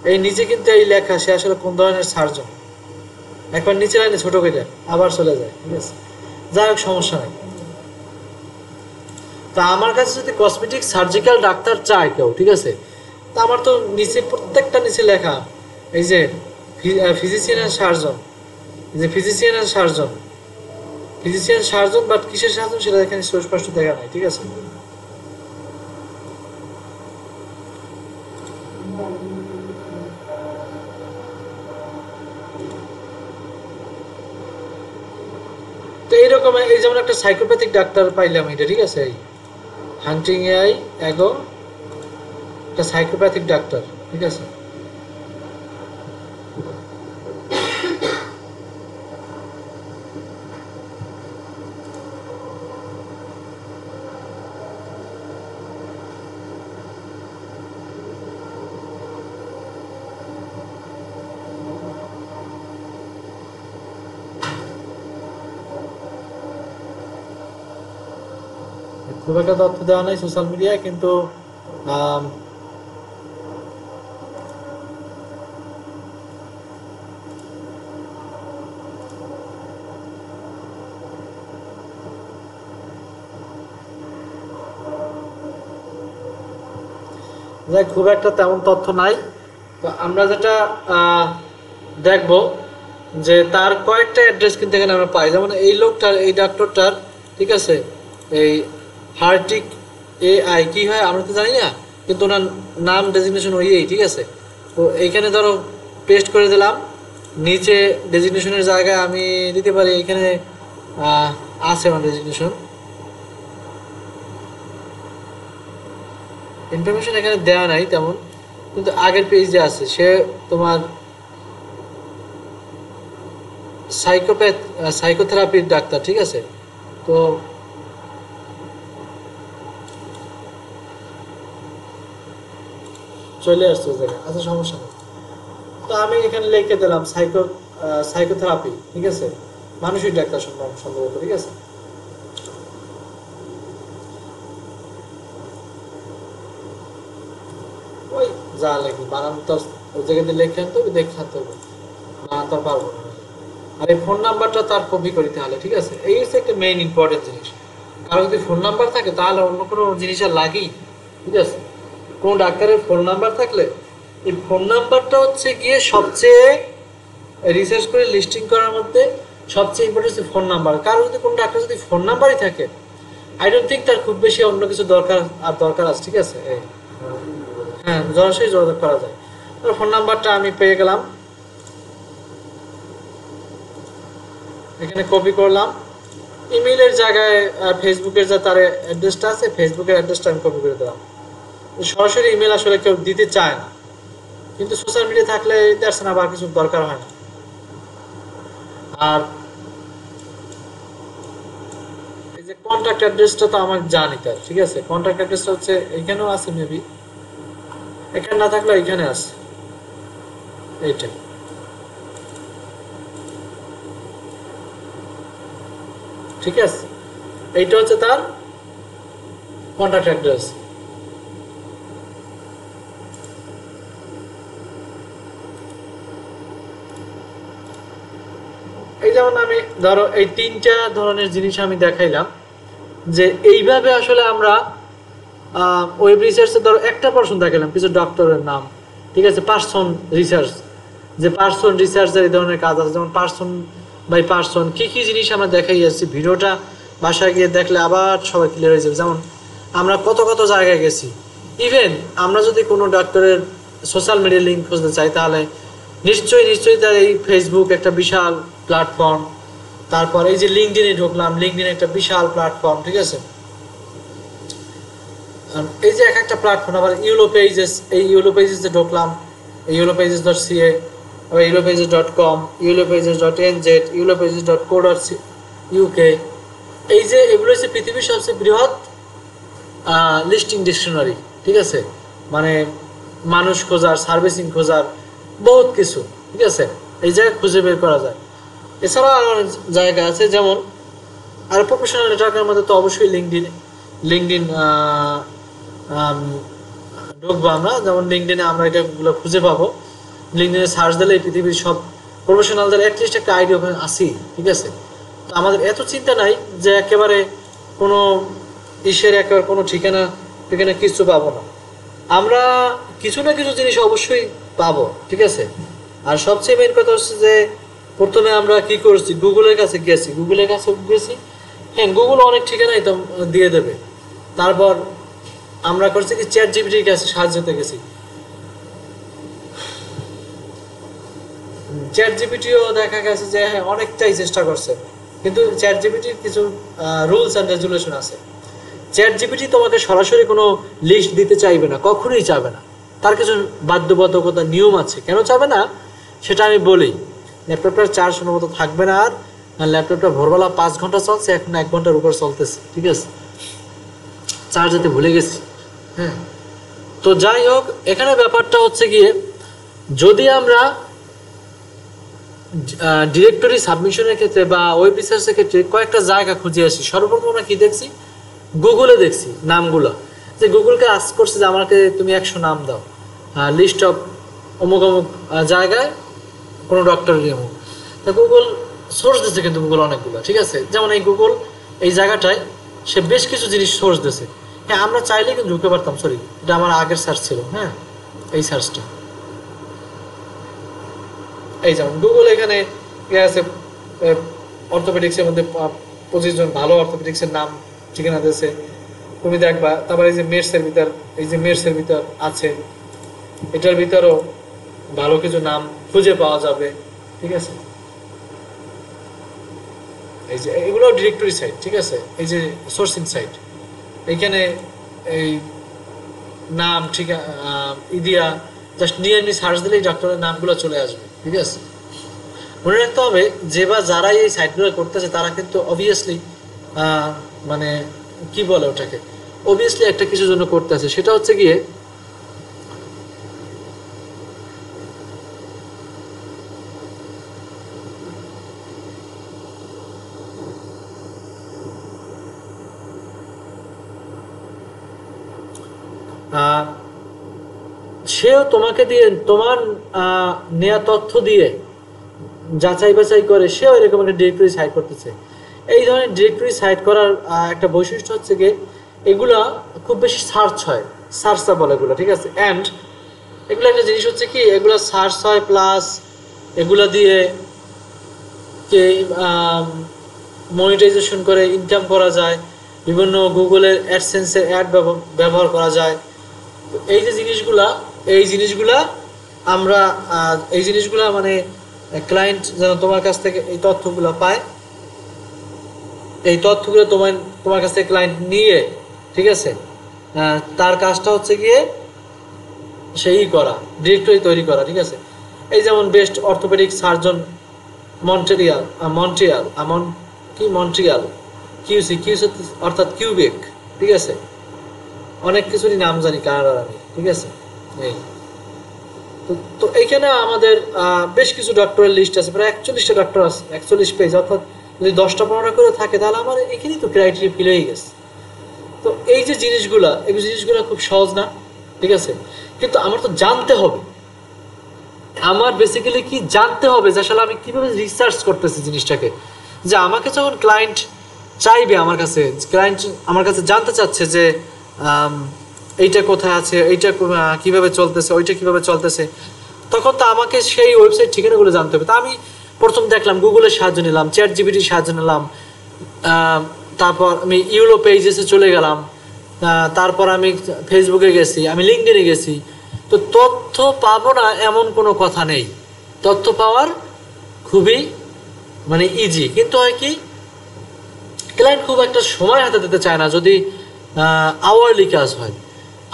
এই নিচে কিন্তু এই লেখা সে আসলে কোন ধরনের সার্জন। একবার নিচে লাইনে ছোট করে আবার চলে যায়, ঠিক আছে। যাই হোক, সমস্যা নেই। তা আমার কাছে যদি কসমেটিক সার্জিক্যাল ডাক্তার চায় কেউ, ঠিক আছে, তা আমার তো নিচে প্রত্যেকটা নিচে লেখা এই যে ফিজিশিয়ান অ্যান্ড সার্জন, যে physician and surgeon, physician surgeon, but কিসের সার্জন সেটা এখানে সুস্পষ্ট দেখা নাই, ঠিক আছে। তো এইরকম এই যেমন একটা সাইকোপ্যাথিক ডাক্তার পাইলাম এটা, ঠিক আছে। এই হান্টিং এআই এগো একটা সাইকোপ্যাথিক ডাক্তার, ঠিক আছে। খুব একটা তথ্য দেওয়া নাই সোশ্যাল মিডিয়ায়, কিন্তু যাই খুব একটা তেমন তথ্য নাই। তো আমরা যেটা দেখব যে তার কয়েকটা অ্যাড্রেস কিন্তু এখানে আমরা পাই। যেমন এই লোকটার, এই ডাক্তারটার, ঠিক আছে, এই হার্টিক এআই কি হয় আমরা তো জানি না, কিন্তু ওনার নাম ডেজিগনেশন ওই, ঠিক আছে। তো এইখানে ধরো পেস্ট করে দিলাম, নিচে ডেজিগনেশনের জায়গায় আমি দিতে পারি, এখানে আছে আমার ডেজিগনেশন ইনফরমেশন, এখানে দেওয়া নাই তেমন, কিন্তু আগের পেজে আছে। সে তোমার সাইকোথেরাপির ডাক্তার, ঠিক আছে। তো চলে আসছে জায়গায়, আচ্ছা সমস্যা নেই। তো আমি এখানে লিখে দিলাম সাইকোথেরাপি, ঠিক আছে, মানসিক ডাক্তার সম্ভবত, ঠিক আছে। ওই যা লেখি বানান তো ওই জায়গাতে লেখে আনতে হবে, দেখে আনতে হবে, না তো পারবো না। আর এই ফোন নাম্বারটা তার কপি করিতে হলে, ঠিক আছে। এই হচ্ছে একটা মেইন ইম্পর্টেন্ট জিনিস, কারো যদি ফোন নাম্বার থাকে তাহলে অন্য কোনো জিনিস আর লাগেই, ঠিক আছে। কোনো ডাক্তারের ফোন নাম্বার থাকলে এই ফোন নাম্বারটা হচ্ছে গিয়ে সবচেয়ে রিসার্চ করে লিস্টিং করার মধ্যে সবচেয়ে ইম্পর্টেন্ট হচ্ছে ফোন নাম্বার। কারো যদি কোনো ডাক্তার যদি ফোন নাম্বারই থাকে, আই ডোন্ট থিঙ্ক তার খুব বেশি অন্য কিছু দরকার আছে, ঠিক আছে। হ্যাঁ, সরাসরি যোগাযোগ করা যায়। ফোন নাম্বারটা আমি পেয়ে গেলাম, এখানে কপি করলাম। ইমেইলের জায়গায় ফেসবুকের যে তার অ্যাড্রেসটা আছে, ফেসবুকের অ্যাড্রেসটা আমি কপি করে দিলাম। সরাসরি ইমেল আসলে কেউ দিতে চায় না, কিন্তু সোশ্যাল মিডিয়া থাকলে দ্যাটস না, আবার কিছু দরকার হয় না। আর এই যে কন্ট্যাক্ট অ্যাড্রেসটা তো আমার জানি তার, ঠিক আছে। কন্ট্যাক্ট অ্যাড্রেসটা হচ্ছে এখানেও আছে, মেবি এখানে না থাকলে এখানে আছে, এইটা। ঠিক আছে, এইটা হচ্ছে তার কন্ট্যাক্ট অ্যাড্রেস। এই যেমন আমি ধরো এই তিনটা ধরনের জিনিস আমি দেখাইলাম, যে এইভাবে আসলে আমরা ওয়েব রিসার্চে ধরো একটা পার্সন দেখালাম, কিছু ডক্টরের নাম, ঠিক আছে, পার্সন রিসার্চ, যে পার্সন রিসার্চের এই ধরনের কাজ আছে, যেমন পার্সন বাই পার্সন কি কি জিনিস আমরা দেখাই যাচ্ছি। ভিডিওটা বাসায় গিয়ে দেখলে আবার সবাই ক্লিয়ার হয়ে যাবে। যেমন আমরা কত কত জায়গায় গেছি, ইভেন আমরা যদি কোনো ডক্টরের সোশ্যাল মিডিয়া লিঙ্ক খুঁজতে চাই, তাহলে নিশ্চয়ই তার এই ফেসবুক একটা বিশাল প্ল্যাটফর্ম, তারপর এই যে লিঙ্কডিনে ঢুকলাম, লিঙ্কডিন একটা বিশাল প্ল্যাটফর্ম, ঠিক আছে। এই যে একটা প্ল্যাটফর্ম, আবার ইউলো পেজেস, এই ইউলো পেজেসে ঢুকলাম, এই iulopages.ca, আবার iulopages.com, iulopages.nz, iulopages.co.uk। এই যে এগুলো হচ্ছে পৃথিবীর সবচেয়ে বৃহৎ লিস্টিং ডিকশনারি, ঠিক আছে। মানে মানুষ খোঁজার, সার্ভিসিং খোঁজার, বহুত কিছু, ঠিক আছে, এই জায়গায় খুঁজে বের করা যায়। এছাড়াও আরও অনেক জায়গা আছে, যেমন আর প্রফেশনাল নেটওয়ার্কের মধ্যে তো অবশ্যই লিঙ্কডিন ঢুকবো আমরা। যেমন লিঙ্কডিনে আমরা এটাগুলো খুঁজে পাবো, লিঙ্কডিনে সার্চ দিলে এই পৃথিবীর সব প্রফেশনালদের অ্যাটলিস্ট একটা আইডিয়া ওখানে আসি, ঠিক আছে। তো আমাদের এত চিন্তা নাই যে একেবারে কোনো একেবারে কোনো ঠিকানা কিছু পাবো না, আমরা কিছু না কিছু জিনিস অবশ্যই পাবো, ঠিক আছে। আর সবচেয়ে মেন কথা হচ্ছে যে প্রথমে আমরা কি করছি, গুগলের কাছে গেছি, হ্যাঁ, গুগল অনেক ঠিকানাই তো দিয়ে দেবে। তারপর আমরা করছি কি চ্যাট জিপিটির কাছে সাহায্যতে গেছি, চ্যাট জিপিটিও দেখা গেছে যে হ্যাঁ অনেকটাই চেষ্টা করছে, কিন্তু চ্যাট জিপিটির কিছু রুলস অ্যান্ড রেজুলেশন আছে। চ্যাট জিপিটি তোমাকে সরাসরি কোনো লিস্ট দিতে চাইবে না, কখনোই চাবে না, তার কিছু বাধ্যবাধকতা নিয়ম আছে। কেন চাবে না সেটা আমি বলি। ল্যাপটপটার চার্জ সম্ভবত থাকবে না, আর ল্যাপটপটা ভোরবেলা 5 ঘন্টা চলছে, এখন 1 ঘন্টার উপর চলতেছে, ঠিক আছে, চার্জ দিতে ভুলে গেছি। হ্যাঁ, তো যাই হোক, এখানে ব্যাপারটা হচ্ছে গিয়ে যদি আমরা ডিরেক্টরি সাবমিশনের ক্ষেত্রে বা ওয়েব রিসার্চের ক্ষেত্রে কয়েকটা জায়গা খুঁজে আসি, সর্বপ্রথম আমরা কি দেখছি, গুগলে দেখছি নামগুলো, যে গুগলকে আস্ক করছে যে আমাকে তুমি 100 নাম দাও, লিস্ট অফ অমুক অমুক জায়গায় কোনো ডক্টরের অমুক। তা গুগল সোর্স দিচ্ছে, কিন্তু গুগল অনেকগুলো, ঠিক আছে। যেমন এই গুগল এই জায়গাটায় সে বেশ কিছু জিনিস সোর্স দিয়েছে। হ্যাঁ, আমরা চাইলে কিন্তু ঢুকে পারতাম, সরি এটা আমার আগের সার্চ ছিল। হ্যাঁ, এই সার্চটা, এই যেমন গুগল এখানে আছে অর্থোপেডিক্সের মধ্যে 25 জন ভালো অর্থোপেডিক্সের নাম ঠিকানা দিয়েছে, তুমি দেখবা। তারপর এই যে মেডসের ভিতর আছে, এটার ভিতরও ভালো কিছু নাম খুঁজে পাওয়া যাবে, ঠিক আছে। এই যে এগুলো ডিরেক্টরি সাইট, ঠিক আছে, এই যে সোর্সিং সাইট, এইখানে এই নাম দিয়া জাস্ট নিয়ে এমনি সার্চ দিলেই ডক্টরের নামগুলো চলে আসবে, ঠিক আছে। মনে রাখতে হবে যে বা যারাই এই সাইটগুলো করতেছে তারা কিন্তু অবভিয়াসলি মানে কি বলে ওটাকে, অবভিয়াসলি একটা কিছুর জন্য করতেছে, সেটা হচ্ছে গিয়ে সেও তোমাকে দিয়ে তোমার নেওয়া তথ্য দিয়ে যাচাই বাছাই করে সেও এরকম একটা ডিরেক্টরি সাইট করতেছে। এই ধরনের ডিরেক্টরি সাইট করার একটা বৈশিষ্ট্য হচ্ছে গিয়ে এগুলা খুব বেশি সার্চ হয়, সার্চেবল এগুলো, ঠিক আছে। অ্যান্ড এগুলো একটা জিনিস হচ্ছে কি, এগুলো সার্চ হয় প্লাস এগুলো দিয়ে কে মনিটাইজেশন করে ইনকাম করা যায়, বিভিন্ন গুগলের অ্যাডসেন্সের অ্যাড ব্যবহার করা যায়। এই যে জিনিসগুলা আমরা এই জিনিসগুলা মানে ক্লায়েন্ট যেন তোমার কাছ থেকে এই তথ্যগুলো পায়, এই তথ্যগুলো তোমার কাছ থেকে ক্লায়েন্ট নিয়ে, ঠিক আছে, তার কাজটা হচ্ছে গিয়ে সেই করা, ডিরেক্টরি তৈরি করা, ঠিক আছে। এই যেমন best orthopaedic surgeon Montreal QC অর্থাৎ কিউবেক, ঠিক আছে। অনেক কিছুরই নাম জানি কানাডার আমি, ঠিক আছে। এই তো এইখানে আমাদের বেশ কিছু ডক্টরের লিস্ট আছে, প্রায় 41টা ডক্টর আছে, 41 পেজ, অর্থাৎ যদি 10টা 15টা করে থাকে তাহলে আমার এখানেই তো ক্রাইটেরিয়া ফিল হয়ে গেছে। তো এই যে জিনিসগুলা খুব সহজ না, ঠিক আছে, কিন্তু আমার তো জানতে হবে, আমার বেসিক্যালি কি জানতে হবে যে আসলে আমি কিভাবে রিসার্চ করতেছি জিনিসটাকে, যে আমাকে যখন ক্লায়েন্ট চাইবে ক্লায়েন্ট আমার কাছে জানতে চাচ্ছে যে এইটা কোথায় আছে, এইটা কিভাবে চলতেছে, ওইটা কিভাবে চলতেছে, তখন তো আমাকে সেই ওয়েবসাইট ঠিকানাগুলো জানতে হবে। তা আমি প্রথম দেখলাম গুগলের সাহায্য নিলাম, চ্যাট জিপিটির সাহায্য নিলাম, তারপর আমি ইউলো পেজেসে চলে গেলাম, তারপর আমি ফেসবুকে গেছি, আমি লিঙ্কডইনে গেছি। তো তথ্য পাবো না এমন কোনো কথা নেই, তথ্য পাওয়ার খুবই মানে ইজি, কিন্তু হয় কি ক্লায়েন্ট খুব একটা সময় হাতে দিতে চায় না যদি আওয়ারলি কাজ হয়।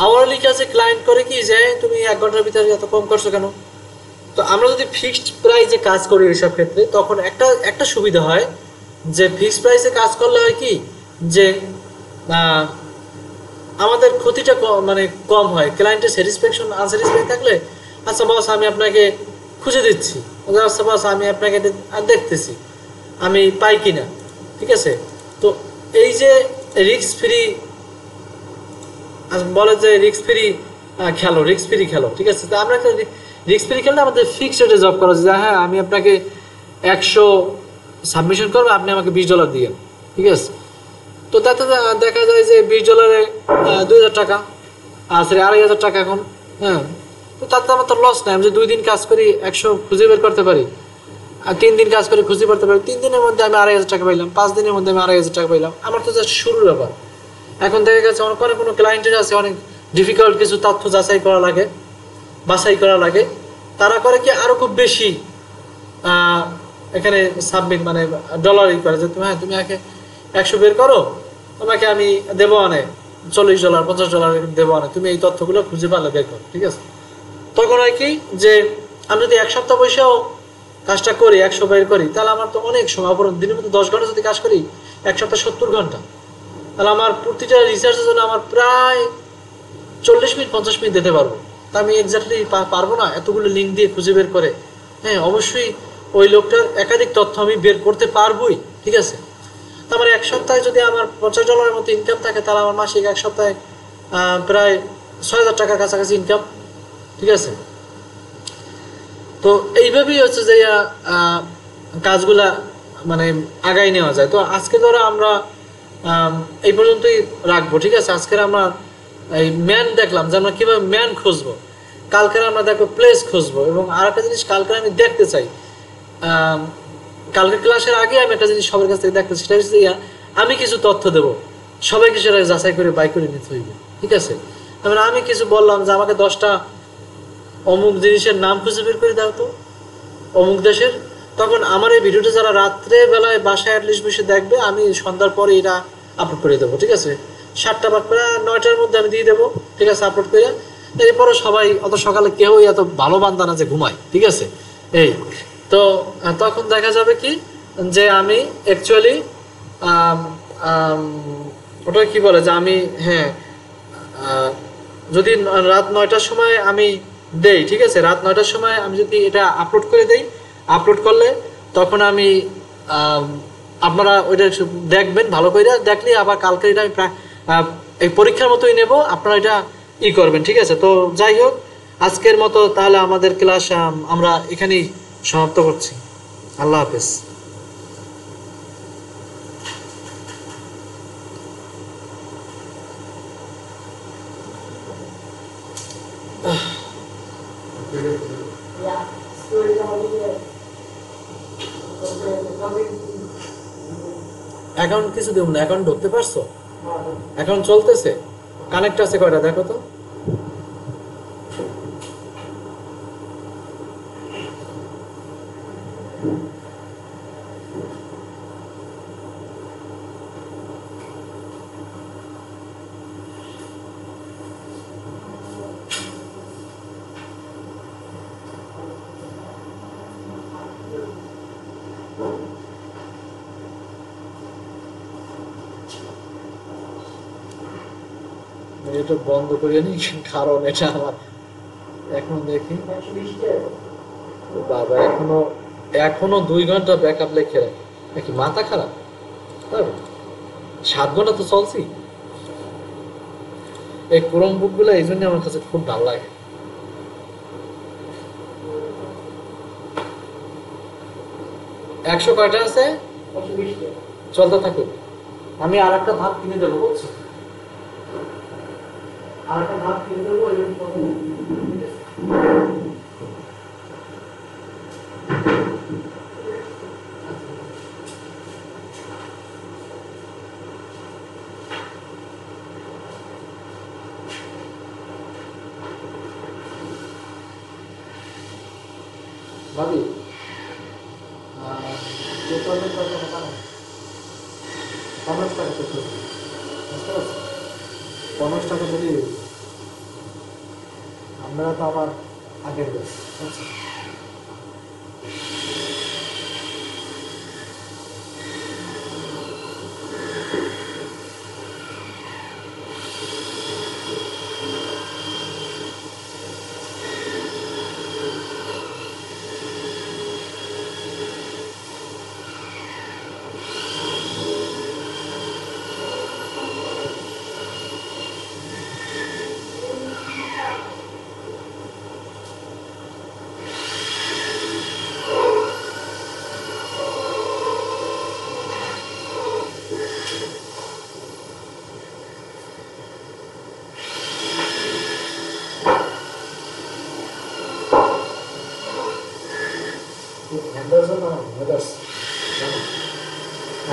আওয়ারলি কাজে ক্লায়েন্ট করে কি যে তুমি 1 ঘন্টার ভিতরে এত কম করছো কেন। তো আমরা যদি ফিক্সড প্রাইসে কাজ করি এইসব ক্ষেত্রে, তখন একটা সুবিধা হয় যে ফিক্সড প্রাইসে কাজ করলে হয় কি যে আমাদের ক্ষতিটা মানে কম হয়, ক্লায়েন্টের স্যাটিসফ্যাকশন আনস্যাটিসফাই থাকলে আচ্ছা বস আমি আপনাকে খুঁজে দিচ্ছি, আচ্ছা বস আমি আপনাকে দেখতেছি আমি পাই কিনা, ঠিক আছে। তো এই যে রিস্ক ফ্রি বলে যে রিস্ক ফ্রি খেলো, ঠিক আছে। তো আমরা একটা রিস্ক ফ্রি খেললে আমাদের ফিক্সড রেটে জব করা যায়, হ্যাঁ আমি আপনাকে 100 সাবমিশন করবো, আপনি আমাকে $20 দিয়েন, ঠিক আছে। তো তাতে দেখা যায় যে $20 2,000 টাকা, সরি 2,500 টাকা এখন, হ্যাঁ। তো তাতে আমার তো লস নাই, আমি যে 2 দিন কাজ করি 100 খুঁজে বের করতে পারি, আর 3 দিন কাজ করে খুঁজে করতে পারি, 3 দিনের মধ্যে আমি 2,500 টাকা পাইলাম, 5 দিনের মধ্যে আমি 2,500 টাকা পাইলাম। আমার তো জাস্ট শুরুর ব্যাপার। এখন দেখা গেছে অনেক কোনো ক্লায়েন্টের আছে অনেক ডিফিকাল্ট কিছু তথ্য বাছাই করা লাগে, তারা করে কি আরো খুব বেশি এখানে সাবমিট মানে ডলার করে যে তুমি আগে 100 বের করো, তোমাকে আমি দেবো $40 $50 দেবো তুমি এই তথ্যগুলো খুঁজে পারলে বের করো, ঠিক আছে। তখন হয় কি যে আমি যদি 1 সপ্তাহ বসেও কাজটা করি 100 বের করি, তাহলে আমার তো অনেক সময়, দিনের মধ্যে 10 ঘন্টা যদি কাজ করি 1 সপ্তাহ 70 ঘন্টা, তাহলে আমার প্রতিটা রিসার্চের জন্য আমার প্রায় 40 মিনিট 50 মিনিট দিতে পারবো। তা আমি এক্স্যাক্টলি পারবো না এতগুলো লিঙ্ক দিয়ে খুঁজে বের করে, হ্যাঁ অবশ্যই ওই লোকটার একাধিক তথ্য আমি বের করতে পারবোই, ঠিক আছে। তো আমার 1 সপ্তাহে যদি আমার $50 মতো ইনকাম থাকে, তাহলে আমার মাসিক 1 সপ্তাহে প্রায় 6,000 টাকার কাছাকাছি ইনকাম, ঠিক আছে। তো এইভাবেই হচ্ছে যে কাজগুলা মানে আগাই নেওয়া যায়। তো আজকে ধরো আমরা এই পর্যন্তই রাখবো, ঠিক আছে। আজকের আমরা এই ম্যান দেখলাম যে আমরা কীভাবে ম্যান খুঁজবো, কালকের আমরা দেখবো প্লেস খুঁজবো, এবং আর একটা জিনিস কালকে আমি দেখতে চাই, কালকের ক্লাসের আগে আমি একটা জিনিস সবার কাছ থেকে দেখতে, সেটা হচ্ছে আমি কিছু তথ্য দেবো, সবাইকে সেটা যাচাই করে বাই করে নিতে হইবে, ঠিক আছে। তারপরে আমি কিছু বললাম যে আমাকে 10টা অমুক জিনিসের নাম খুঁজে বের করে দাও তো অমুক দেশের, তখন আমার এই ভিডিওটা যারা রাত্রে বেলায় বাসায় অ্যাটলিস্ট বসে দেখবে, আমি সন্ধ্যার পরে এটা আপলোড করে দেবো, ঠিক আছে। 7টা বা প্রায় 9টার মধ্যে আমি দিয়ে দেবো, ঠিক আছে, আপলোড করে। এরপরে সবাই অত সকালে কেউই এত ভালো বান্দা না যে ঘুমায়, ঠিক আছে। এই তো তখন দেখা যাবে কি যে আমি অ্যাকচুয়ালি ওটা কি বলে যে আমি, হ্যাঁ যদি রাত 9টার সময় আমি দেই, ঠিক আছে, রাত 9টার সময় আমি যদি এটা আপলোড করে দেই, আপলোড করলে তখন আমি আপনারা ওইটা দেখবেন, ভালো করে দেখলে আবার কালকে এটা আমি এই পরীক্ষার মতোই নেব, আপনারা এটা করবেন, ঠিক আছে। তো যাই হোক আজকের মতো তাহলে আমাদের ক্লাস আমরা এখানেই সমাপ্ত করছি। আল্লাহ হাফেজ। অ্যাকাউন্ট কিছু দেব না, অ্যাকাউন্ট ঢুকতে পারছো? অ্যাকাউন্ট চলতেছে? কানেক্ট আছে কয়টা দেখো তো। এটা বন্ধ করিয়ে নি, কারণ এটা আমার এখন দেখি বাবা এখনো 2 ঘন্টা ব্যাকআপ লেখে রাখে, নাকি মাথা খারাপ? 7 ঘন্টা তো চলছি। এই ক্রোম বুক গুলো এই জন্য আমার কাছে খুব ভালো লাগে। 100 কয়টা আছে? চলতে থাকুক। আমি আর একটা ধাপ কিনে দেবো, বুঝছো? আর একটা ধাপ কিনে দেবো, ভাবি 50 টাকা যদি আমরা তো আবার আগের বেশ।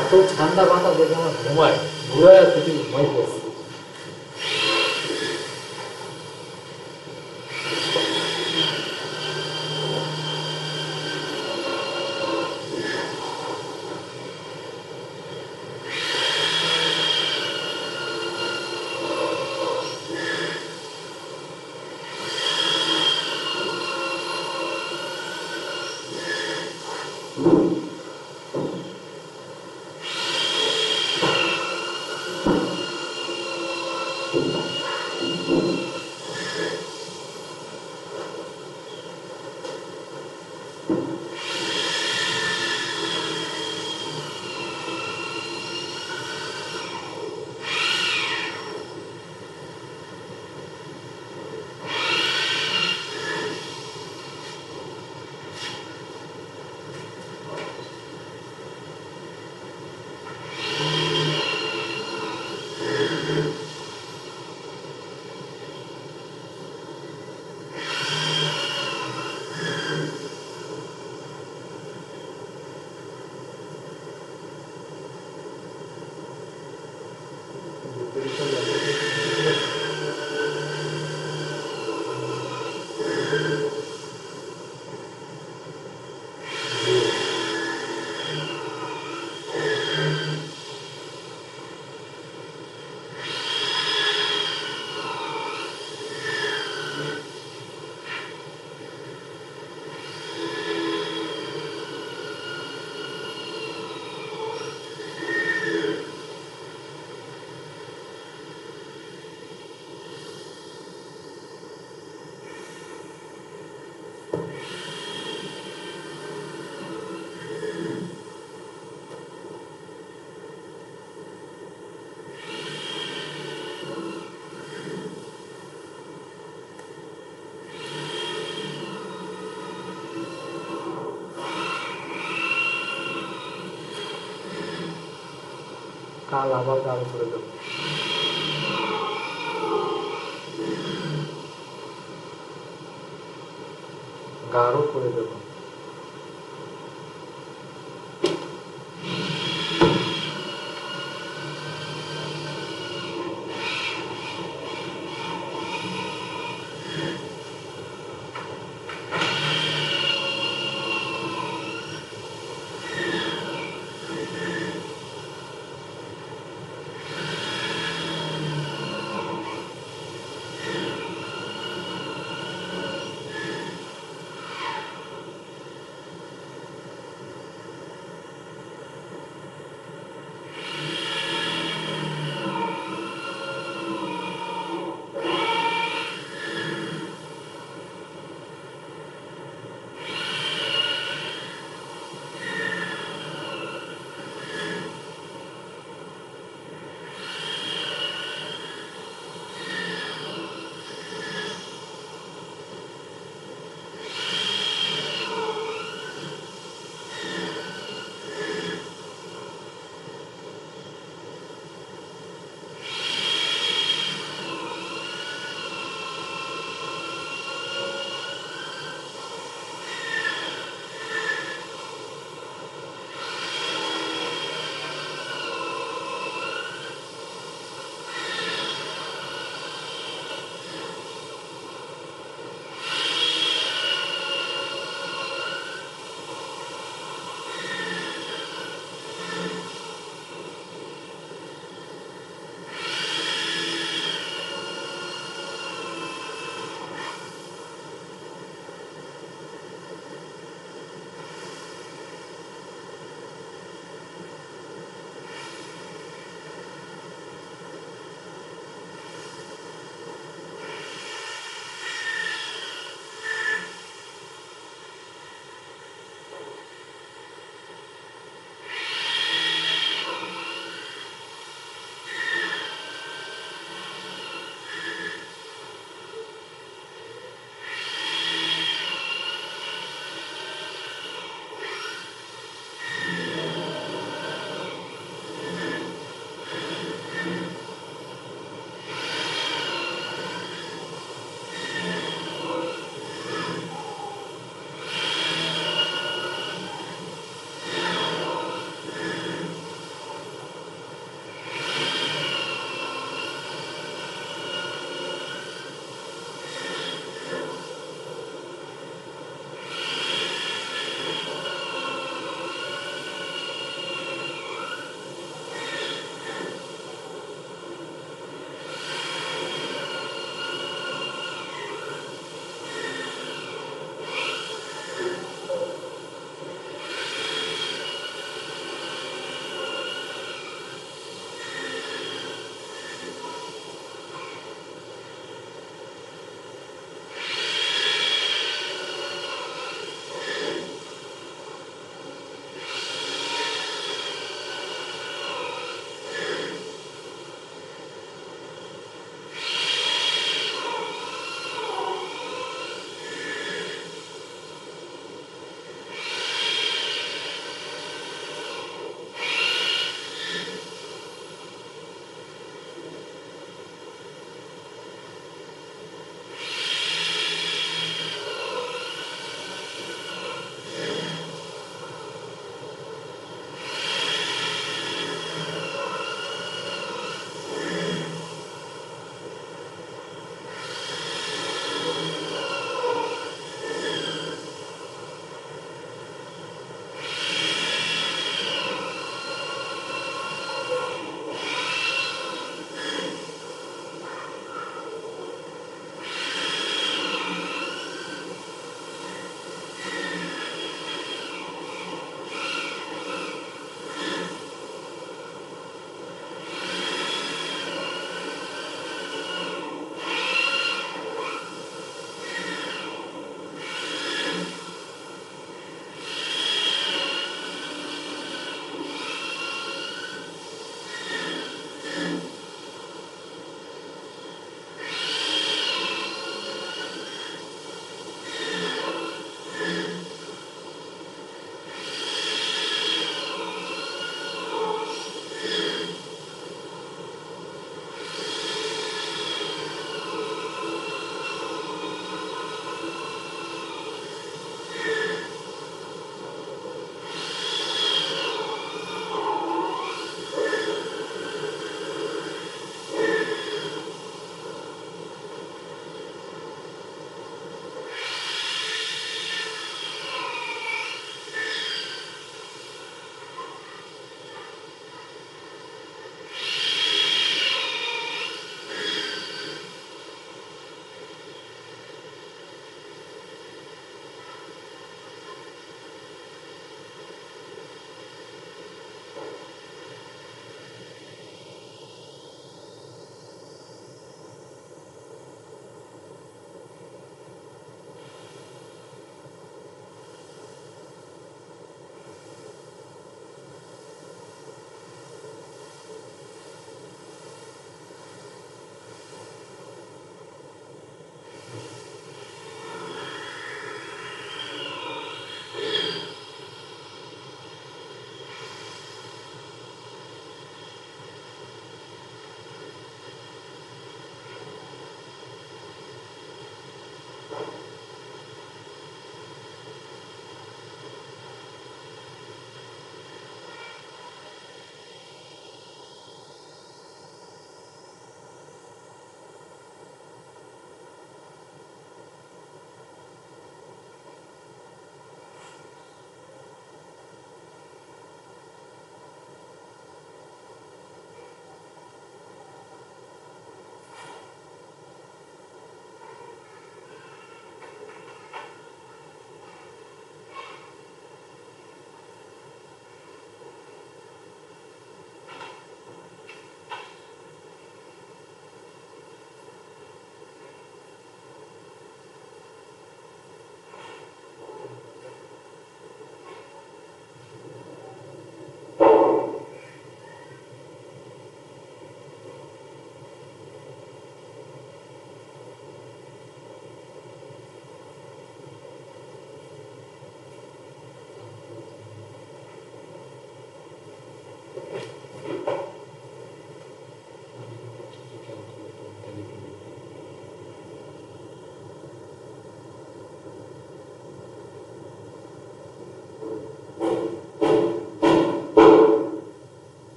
এত ঠান্ডা বাতাস দেখে আমার ঘুমায়, ঘুরায় আর কিছু ঘুমাই গেছে। কাল আবার গান করে দেবো। গাঢ় করে দেবো।